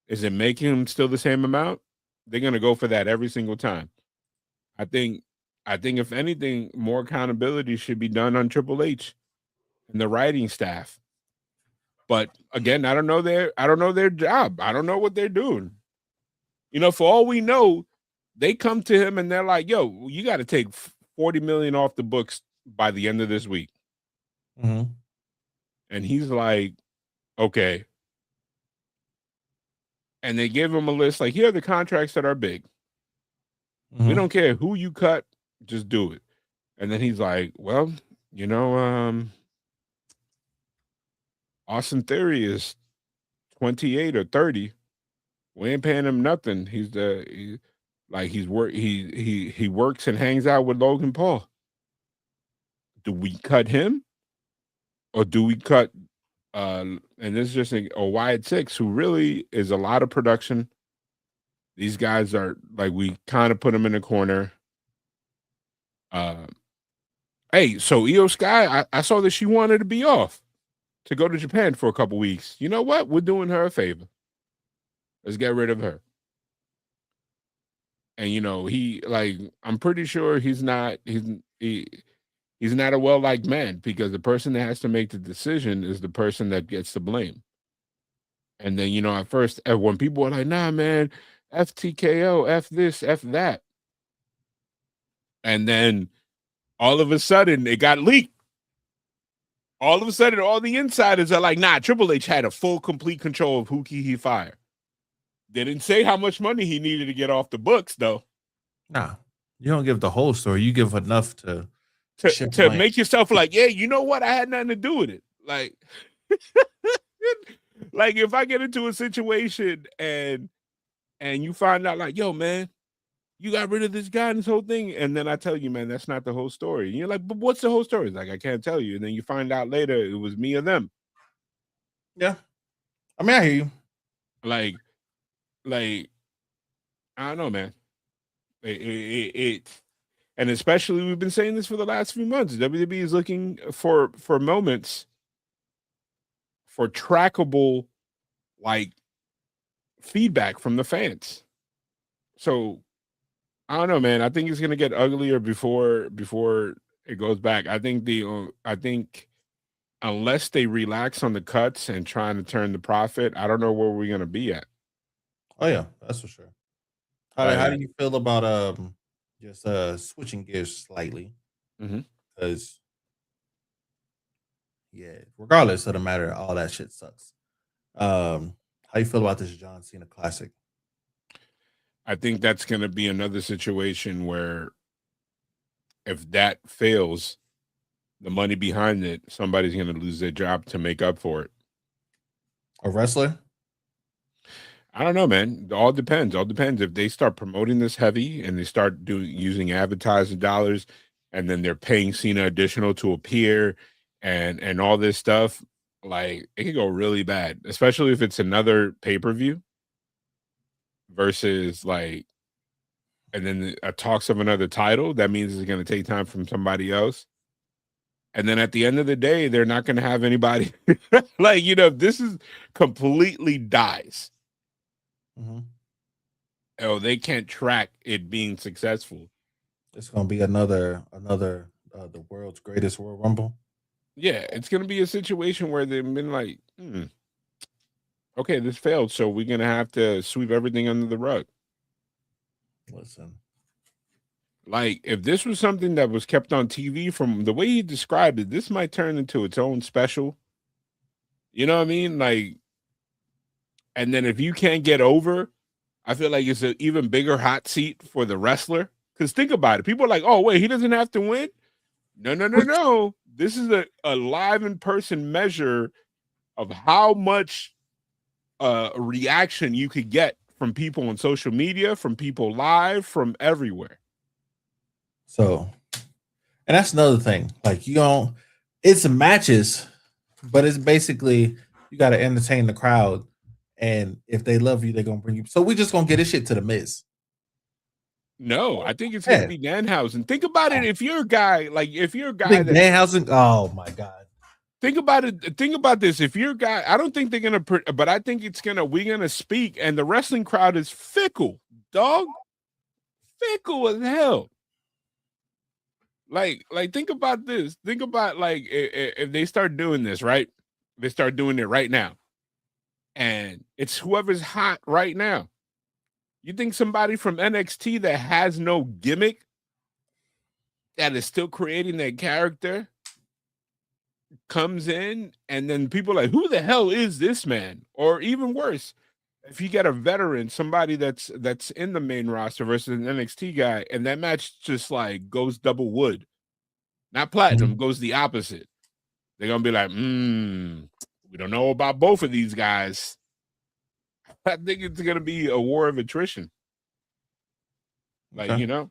Is it making them still the same amount? They're going to go for that every single time. I think if anything, more accountability should be done on Triple H and the writing staff. But again, I don't know their job. I don't know what they're doing. You know, for all we know, they come to him and they're like, yo, you got to take $40 million off the books by the end of this week. Mm-hmm. And he's like, okay. And they give him a list like, here are the contracts that are big. Mm-hmm. We don't care who you cut, just do it. And then he's like, well, you know, Austin Theory is 28 or 30. We ain't paying him nothing. He works and hangs out with Logan Paul. Do we cut him? Or do we cut and this is just a Wyatt Six, who really is a lot of production. These guys are like, we kind of put them in a corner. Hey, so Io Sky, I saw that she wanted to be off to go to Japan for a couple weeks. You know what? We're doing her a favor. Let's get rid of her. And you know, I'm pretty sure he's not a well-liked man, because the person that has to make the decision is the person that gets the blame. And then, you know, at first, when people were like, nah, man, F TKO, F this, F that. And then all of a sudden it got leaked. All of a sudden, all the insiders are like, nah, Triple H had a full, complete control of who he fired. They didn't say how much money he needed to get off the books, though. Nah, you don't give the whole story. You give enough to make yourself like, yeah, you know what? I had nothing to do with it. Like, like if I get into a situation and you find out like, yo, man, you got rid of this guy and this whole thing. And then I tell you, man, that's not the whole story. And you're like, but what's the whole story? It's like, I can't tell you. And then you find out later it was me or them. Yeah. I mean, I hear you. Like, I don't know, man. It and especially we've been saying this for the last few months. WWE is looking for moments for trackable, like, feedback from the fans. So I don't know, man. I think it's gonna get uglier before it goes back. I think unless they relax on the cuts and trying to turn the profit, I don't know where we're gonna be at. Oh yeah, that's for sure. How do you feel about just switching gears slightly? Because yeah, regardless of the matter, all that shit sucks. How you feel about this John Cena Classic? I think that's going to be another situation where if that fails, the money behind it, somebody's going to lose their job to make up for it. A wrestler? I don't know, man. It all depends. If they start promoting this heavy and they start using advertising dollars, and then they're paying Cena additional to appear and all this stuff, like, it could go really bad, especially if it's another pay-per-view versus like, and then talks of another title. That means it's going to take time from somebody else. And then at the end of the day, they're not going to have anybody like, you know, if this is completely dies. Oh, they can't track it being successful. It's going to be another the world's greatest Royal Rumble. Yeah, it's going to be a situation where they've been like, okay, this failed, so we're going to have to sweep everything under the rug. Listen, Like, if this was something that was kept on TV, from the way he described it, this might turn into its own special. You know what I mean? Like, and then if you can't get over, I feel like it's an even bigger hot seat for the wrestler. Because think about it. People are like, oh, wait, he doesn't have to win? No. This is a live in-person measure of how much reaction you could get from people on social media, from people live, from everywhere. So, and that's another thing. Like, it's matches, but it's basically you got to entertain the crowd, and if they love you, they're gonna bring you. So we just gonna get this shit to the Miz. No, I think it's gonna be Danhausen. Think about it. If you're a guy, Danhausen, oh my god. Think about it. Think about this. If you're a guy, I don't think they're gonna, but I think we're gonna speak, and the wrestling crowd is fickle, dog. Fickle as hell. Like, think about this. Think about, like, if they start doing this, right? They start doing it right now, and it's whoever's hot right now. You think somebody from NXT that has no gimmick, that is still creating their character, comes in, and then people are like, who the hell is this man? Or even worse, if you get a veteran, somebody that's in the main roster versus an NXT guy, and that match just like goes double wood, not platinum, goes the opposite, they're gonna be like, we don't know about both of these guys. I think it's gonna be a war of attrition. Like, okay. you know,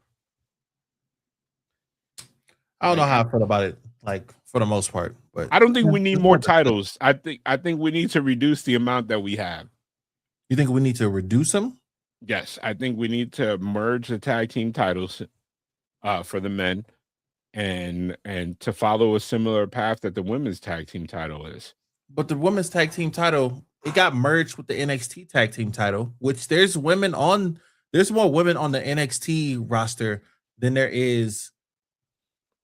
I don't know how I feel about it, like, for the most part, but I don't think we need more titles. I think we need to reduce the amount that we have. You think we need to reduce them? Yes, I think we need to merge the tag team titles for the men, and to follow a similar path that the women's tag team title is. But the women's tag team title, it got merged with the NXT tag team title, which there's more women on the NXT roster than there is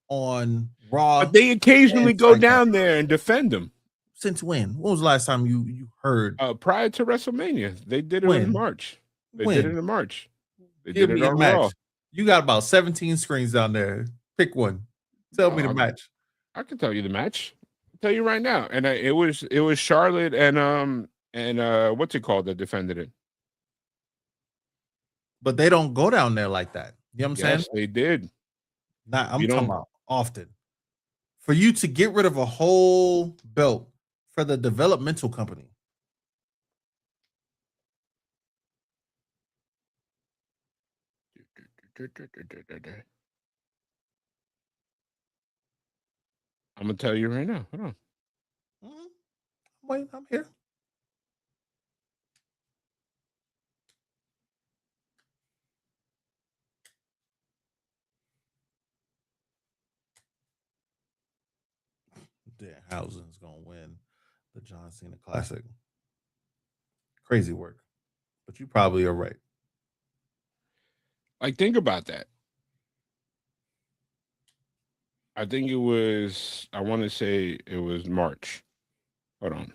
on Raw. But they occasionally go down there and defend them. Since when? When was the last time you heard? Prior to WrestleMania. They did it in March. They did it in March. They did it on Raw. You got about 17 screens down there. Pick one. Tell me the match. I can tell you the match. I'll tell you right now. And it was Charlotte and what's it called that defended it? But they don't go down there like that. You know what I'm saying? Yes, they did. I'm talking about often. For you to get rid of a whole belt for the developmental company. I'm gonna tell you right now. Hold on. Wait, I'm here. Danhausen's gonna win the John Cena Classic. Crazy work, but you probably are right. Like, think about that. I think it was, I want to say it was March. Hold on.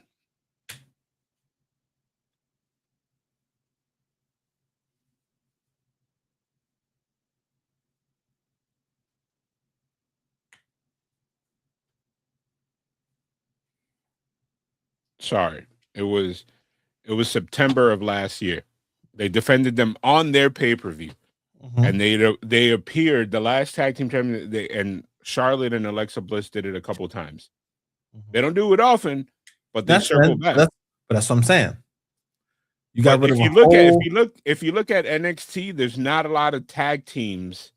Sorry. It was September of last year. They defended them on their pay-per-view. And they appeared, the last tag team champion, and Charlotte and Alexa Bliss did it a couple times. They don't do it often, but they circle back. But that's what I'm saying. You got rid of if you look at NXT, there's not a lot of tag teams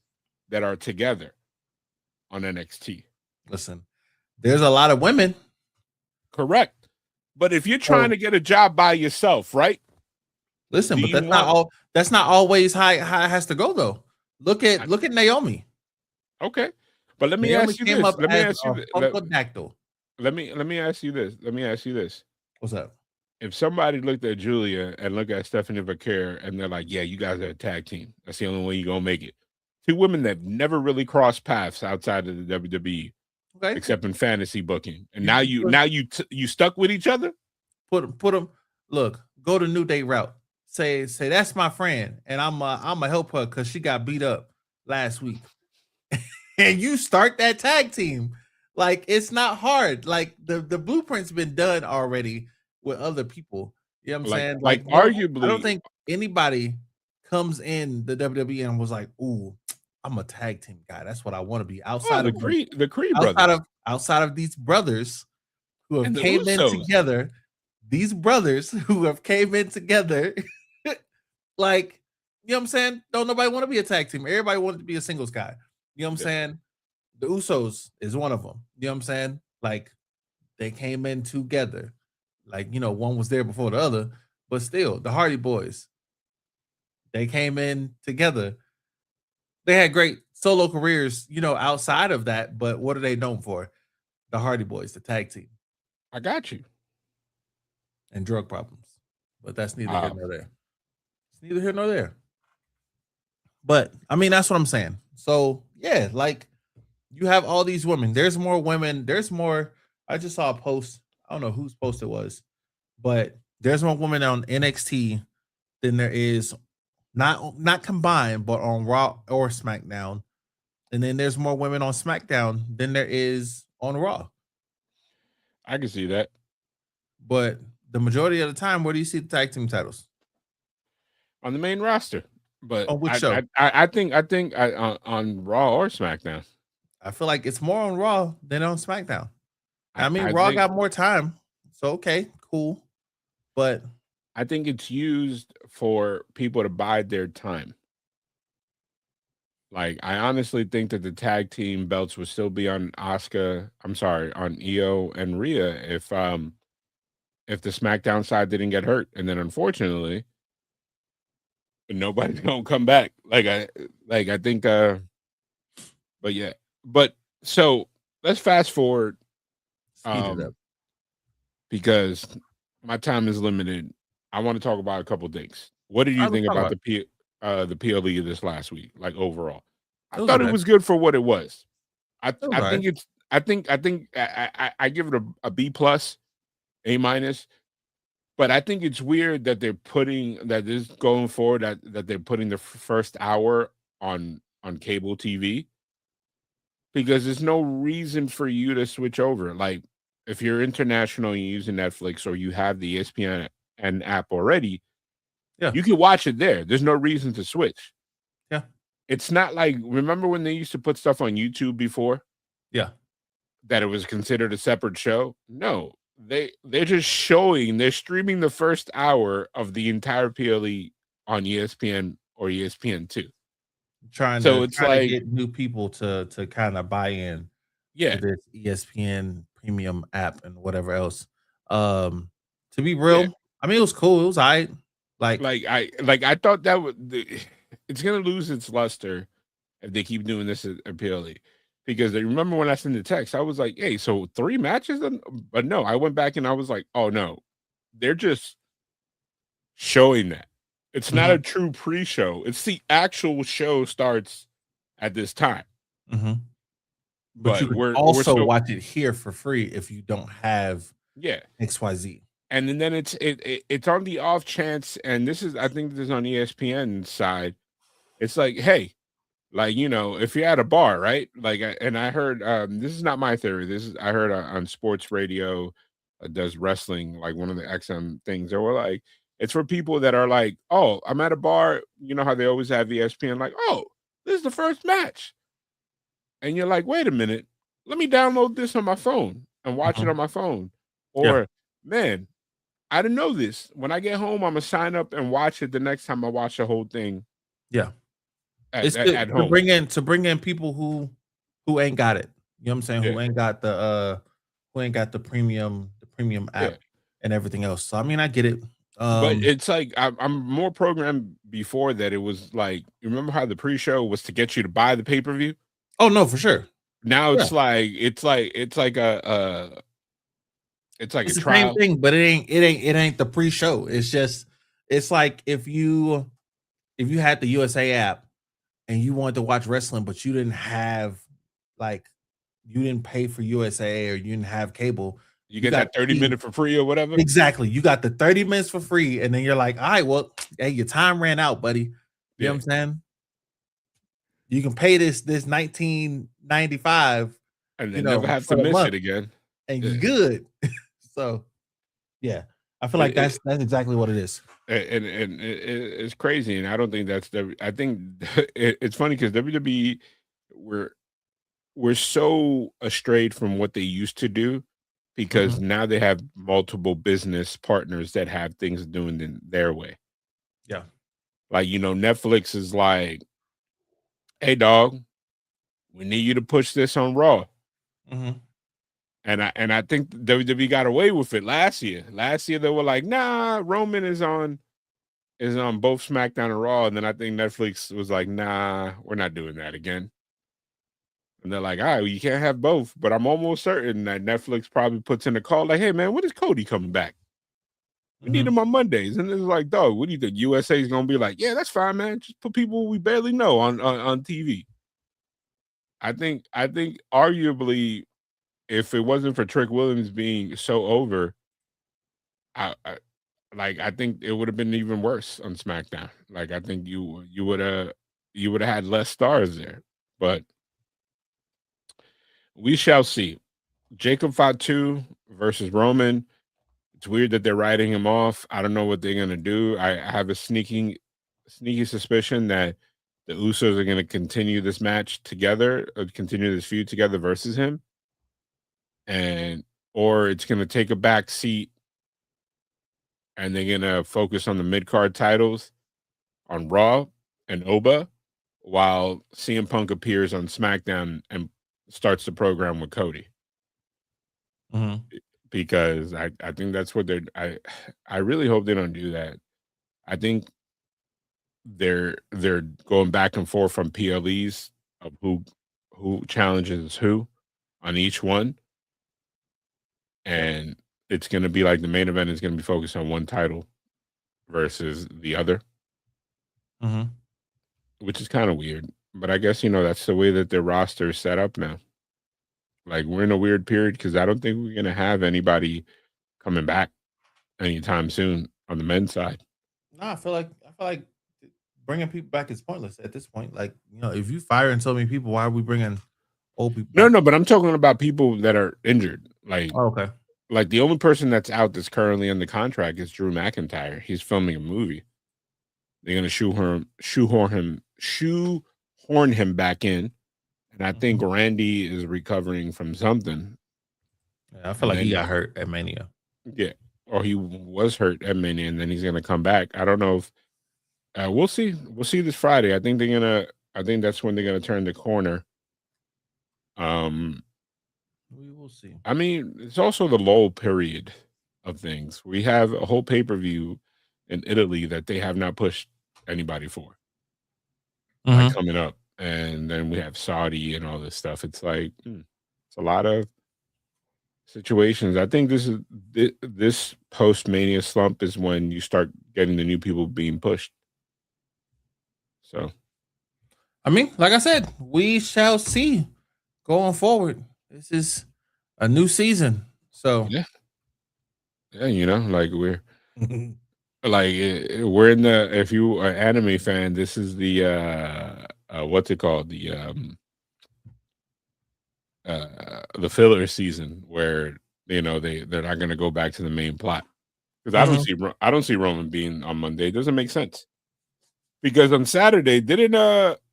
that are together on NXT. Listen, there's a lot of women. Correct. But if you're trying to get a job by yourself, right? Listen, but that's not always how it has to go, though. Look at Naomi. Okay. But let me ask you this. Let me ask you this. What's up? If somebody looked at Julia and looked at Stephanie Vaquer and they're like, yeah, you guys are a tag team. That's the only way you're going to make it. Two women that never really crossed paths outside of the WWE, except in fantasy booking. And now you stuck with each other? Put them, look, go the New Day route. Say that's my friend, and I'm a help her because she got beat up. last week, and you start that tag team. Like, it's not hard. Like, the blueprint's been done already with other people. You know what I'm saying? Like I arguably, don't think anybody comes in the WWE and was like, "Ooh, I'm a tag team guy. That's what I want to be." Outside of the Creed brothers, outside of these brothers who have and the came in Usos. together, these brothers who have came in together, like, you know what I'm saying? Don't nobody want to be a tag team. Everybody wanted to be a singles guy. You know what I'm saying? The Usos is one of them. You know what I'm saying? Like, they came in together. Like, you know, one was there before the other, but still, the Hardy Boys, they came in together. They had great solo careers, you know, outside of that, but what are they known for? The Hardy Boys, the tag team. I got you. And drug problems. But that's neither here nor there. It's neither here nor there. But I mean, that's what I'm saying. So yeah, like, you have all these women. There's more women. There's more. I just saw a post. I don't know whose post it was, but there's more women on NXT than there is not combined, but on Raw or SmackDown. And then there's more women on SmackDown than there is on Raw. I can see that. But the majority of the time, where do you see the tag team titles? On the main roster. But on which show? I think on Raw or SmackDown. I feel like it's more on Raw than on SmackDown. I mean, Raw got more time. So okay, cool. But I think it's used for people to bide their time. Like, I honestly think that the tag team belts would still be on Asuka. I'm sorry, on Io and Rhea if the SmackDown side didn't get hurt, and then unfortunately, nobody don't come back. I think. But yeah, so let's fast forward. Speed it up. Because my time is limited. I want to talk about a couple things. What did you think about the PLE this last week? Like, overall, I thought it was good for what it was. I think I give it a B plus, A minus. But I think it's weird that they're putting that this going forward that they're putting the first hour on cable TV, because there's no reason for you to switch over. Like, if you're international and you're using Netflix or you have the ESPN and app already, you can watch it there. There's no reason to switch. Yeah. It's not like, remember when they used to put stuff on YouTube before? Yeah. That it was considered a separate show? No. They're just showing, they're streaming the first hour of the entire PLE on ESPN or ESPN2. Trying to get new people to kind of buy in to this ESPN premium app and whatever else. To be real, I mean, it was cool. It was all right. I thought that it's gonna lose its luster if they keep doing this at PLE. Because I remember when I sent the text, I was like, hey, so 3 matches? But no, I went back and I was like, oh no, they're just showing that. It's not a true pre-show. It's the actual show starts at this time. Mm-hmm. But you can also watch it here for free if you don't have XYZ. And then it's on the off chance, and this is, I think this is on ESPN side. It's like, hey, like, you know, if you're at a bar, right? Like, and I heard, this is not my theory. I heard on sports radio, does wrestling, like one of the XM things. They were like, it's for people that are like, oh, I'm at a bar. You know how they always have ESPN, like, oh, this is the first match. And you're like, wait a minute, let me download this on my phone and watch it on my phone. Or, man, I didn't know this. When I get home, I'm going to sign up and watch it the next time I watch the whole thing. Yeah. At home. To bring in people who ain't got it. You know what I'm saying? Who ain't got the premium app and everything else. So I mean, I get it. But it's like I'm more programmed before that. It was like, you remember how the pre-show was to get you to buy the pay-per-view? Oh no, for sure. Now it's like a trial. The same thing, but it ain't the pre-show. It's like if you had the USA app and you wanted to watch wrestling, but you didn't pay for USA or you didn't have cable. You get that 30-minute for free or whatever. Exactly. You got the 30 minutes for free, and then you're like, all right, well, hey, your time ran out, buddy. You know what I'm saying? You can pay this $19.95 and then never have to miss it again. And you're good. So yeah, I feel like that's exactly what it is. And it's crazy, and I don't think that's I think it's funny because WWE we're so astrayed from what they used to do because now they have multiple business partners that have things doing in their way. Yeah, like Netflix is like, hey dog, we need you to push this on Raw. And I think WWE got away with it last year. Last year they were like, nah, Roman is on both SmackDown and Raw. And then I think Netflix was like, nah, we're not doing that again. And they're like, all right, well, you can't have both. But I'm almost certain that Netflix probably puts in a call like, hey man, when is Cody coming back? We need him on Mondays. And it's like, dog, what do you think? USA is gonna be like, yeah, that's fine, man. Just put people we barely know on TV. I think arguably, if it wasn't for Trick Williams being so over, I think it would have been even worse on SmackDown. Like I think you would have had less stars there. But we shall see. Jacob Fatu versus Roman. It's weird that they're writing him off. I don't know what they're gonna do. I have a sneaky suspicion that the Usos are gonna continue this match together, or continue this feud together versus him. Or it's going to take a back seat and they're going to focus on the mid-card titles on Raw and Oba while CM Punk appears on SmackDown and starts the program with Cody. Because I think that's what I really hope they don't do that. I think they're going back and forth from PLEs of who challenges who on each one. And it's going to be like the main event is going to be focused on one title versus the other, which is kind of weird. But I guess, that's the way that their roster is set up now. Like, we're in a weird period because I don't think we're going to have anybody coming back anytime soon on the men's side. No, I feel like bringing people back is pointless at this point. Like, if you firing so many people, why are we bringing old people back? No, but I'm talking about people that are injured. Like, okay. Like the only person that's out that's currently under contract is Drew McIntyre. He's filming a movie. They're gonna shoehorn him back in, and I think Randy is recovering from something. Yeah, I feel like he got hurt at Mania. Yeah, or he was hurt at Mania, and then he's gonna come back. I don't know if we'll see. We'll see this Friday. I think that's when they're gonna turn the corner. We will see. I mean, it's also the lull period of things. We have a whole pay-per-view in Italy that they have not pushed anybody for. Like coming up. And then we have Saudi and all this stuff. It's like it's a lot of situations. I think this post-Mania slump is when you start getting the new people being pushed. So I mean, like I said, we shall see going forward. This is a new season, so yeah, like we're like we're in the. If you are an anime fan, this is the what's it called, the filler season where they're not going to go back to the main plot because I don't see Roman being on Monday. It doesn't make sense because on Saturday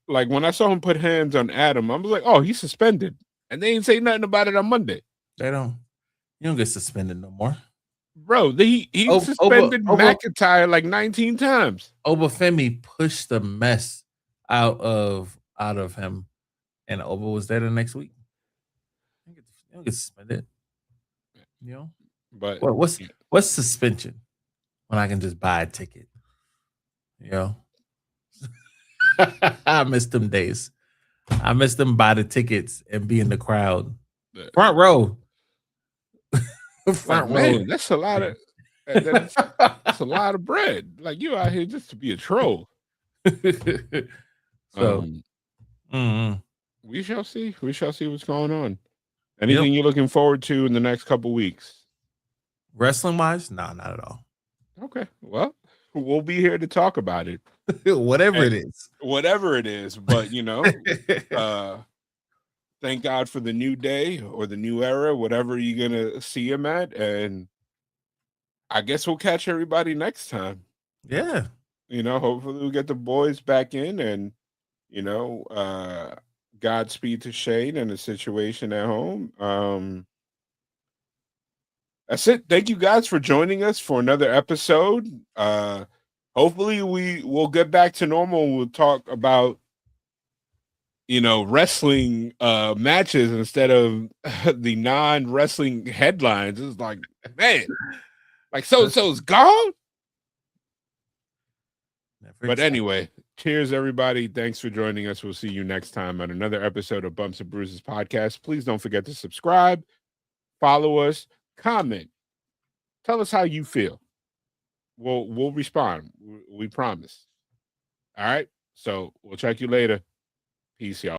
like when I saw him put hands on Adam, I was like, oh, he's suspended. And they ain't say nothing about it on Monday. They don't. You don't get suspended no more, bro. He suspended McIntyre like 19 times. Obafemi pushed the mess out of him, and Oba was there the next week. You don't get suspended. But what's suspension when I can just buy a ticket? I miss them days. I miss them buy the tickets and be in the crowd. Front row. Front row. That's a lot of that's a lot of bread. Like you out here just to be a troll. So we shall see. We shall see what's going on. Anything you're looking forward to in the next couple weeks? Wrestling wise? No, not at all. Okay. Well, we'll be here to talk about it. Whatever it is. Whatever it is. But, thank God for the new day or the new era, whatever you're going to see him at. And I guess we'll catch everybody next time. Yeah. Hopefully we'll get the boys back in and, Godspeed to Shane and the situation at home. That's it. Thank you guys for joining us for another episode. Hopefully we'll get back to normal. We'll talk about, wrestling matches instead of the non-wrestling headlines. It's like, man, like so-and-so's gone. But anyway, cheers, everybody. Thanks for joining us. We'll see you next time on another episode of Bumps and Bruises podcast. Please don't forget to subscribe, follow us, comment, tell us how you feel. We'll respond. We promise. All right. So we'll check you later. Peace, y'all.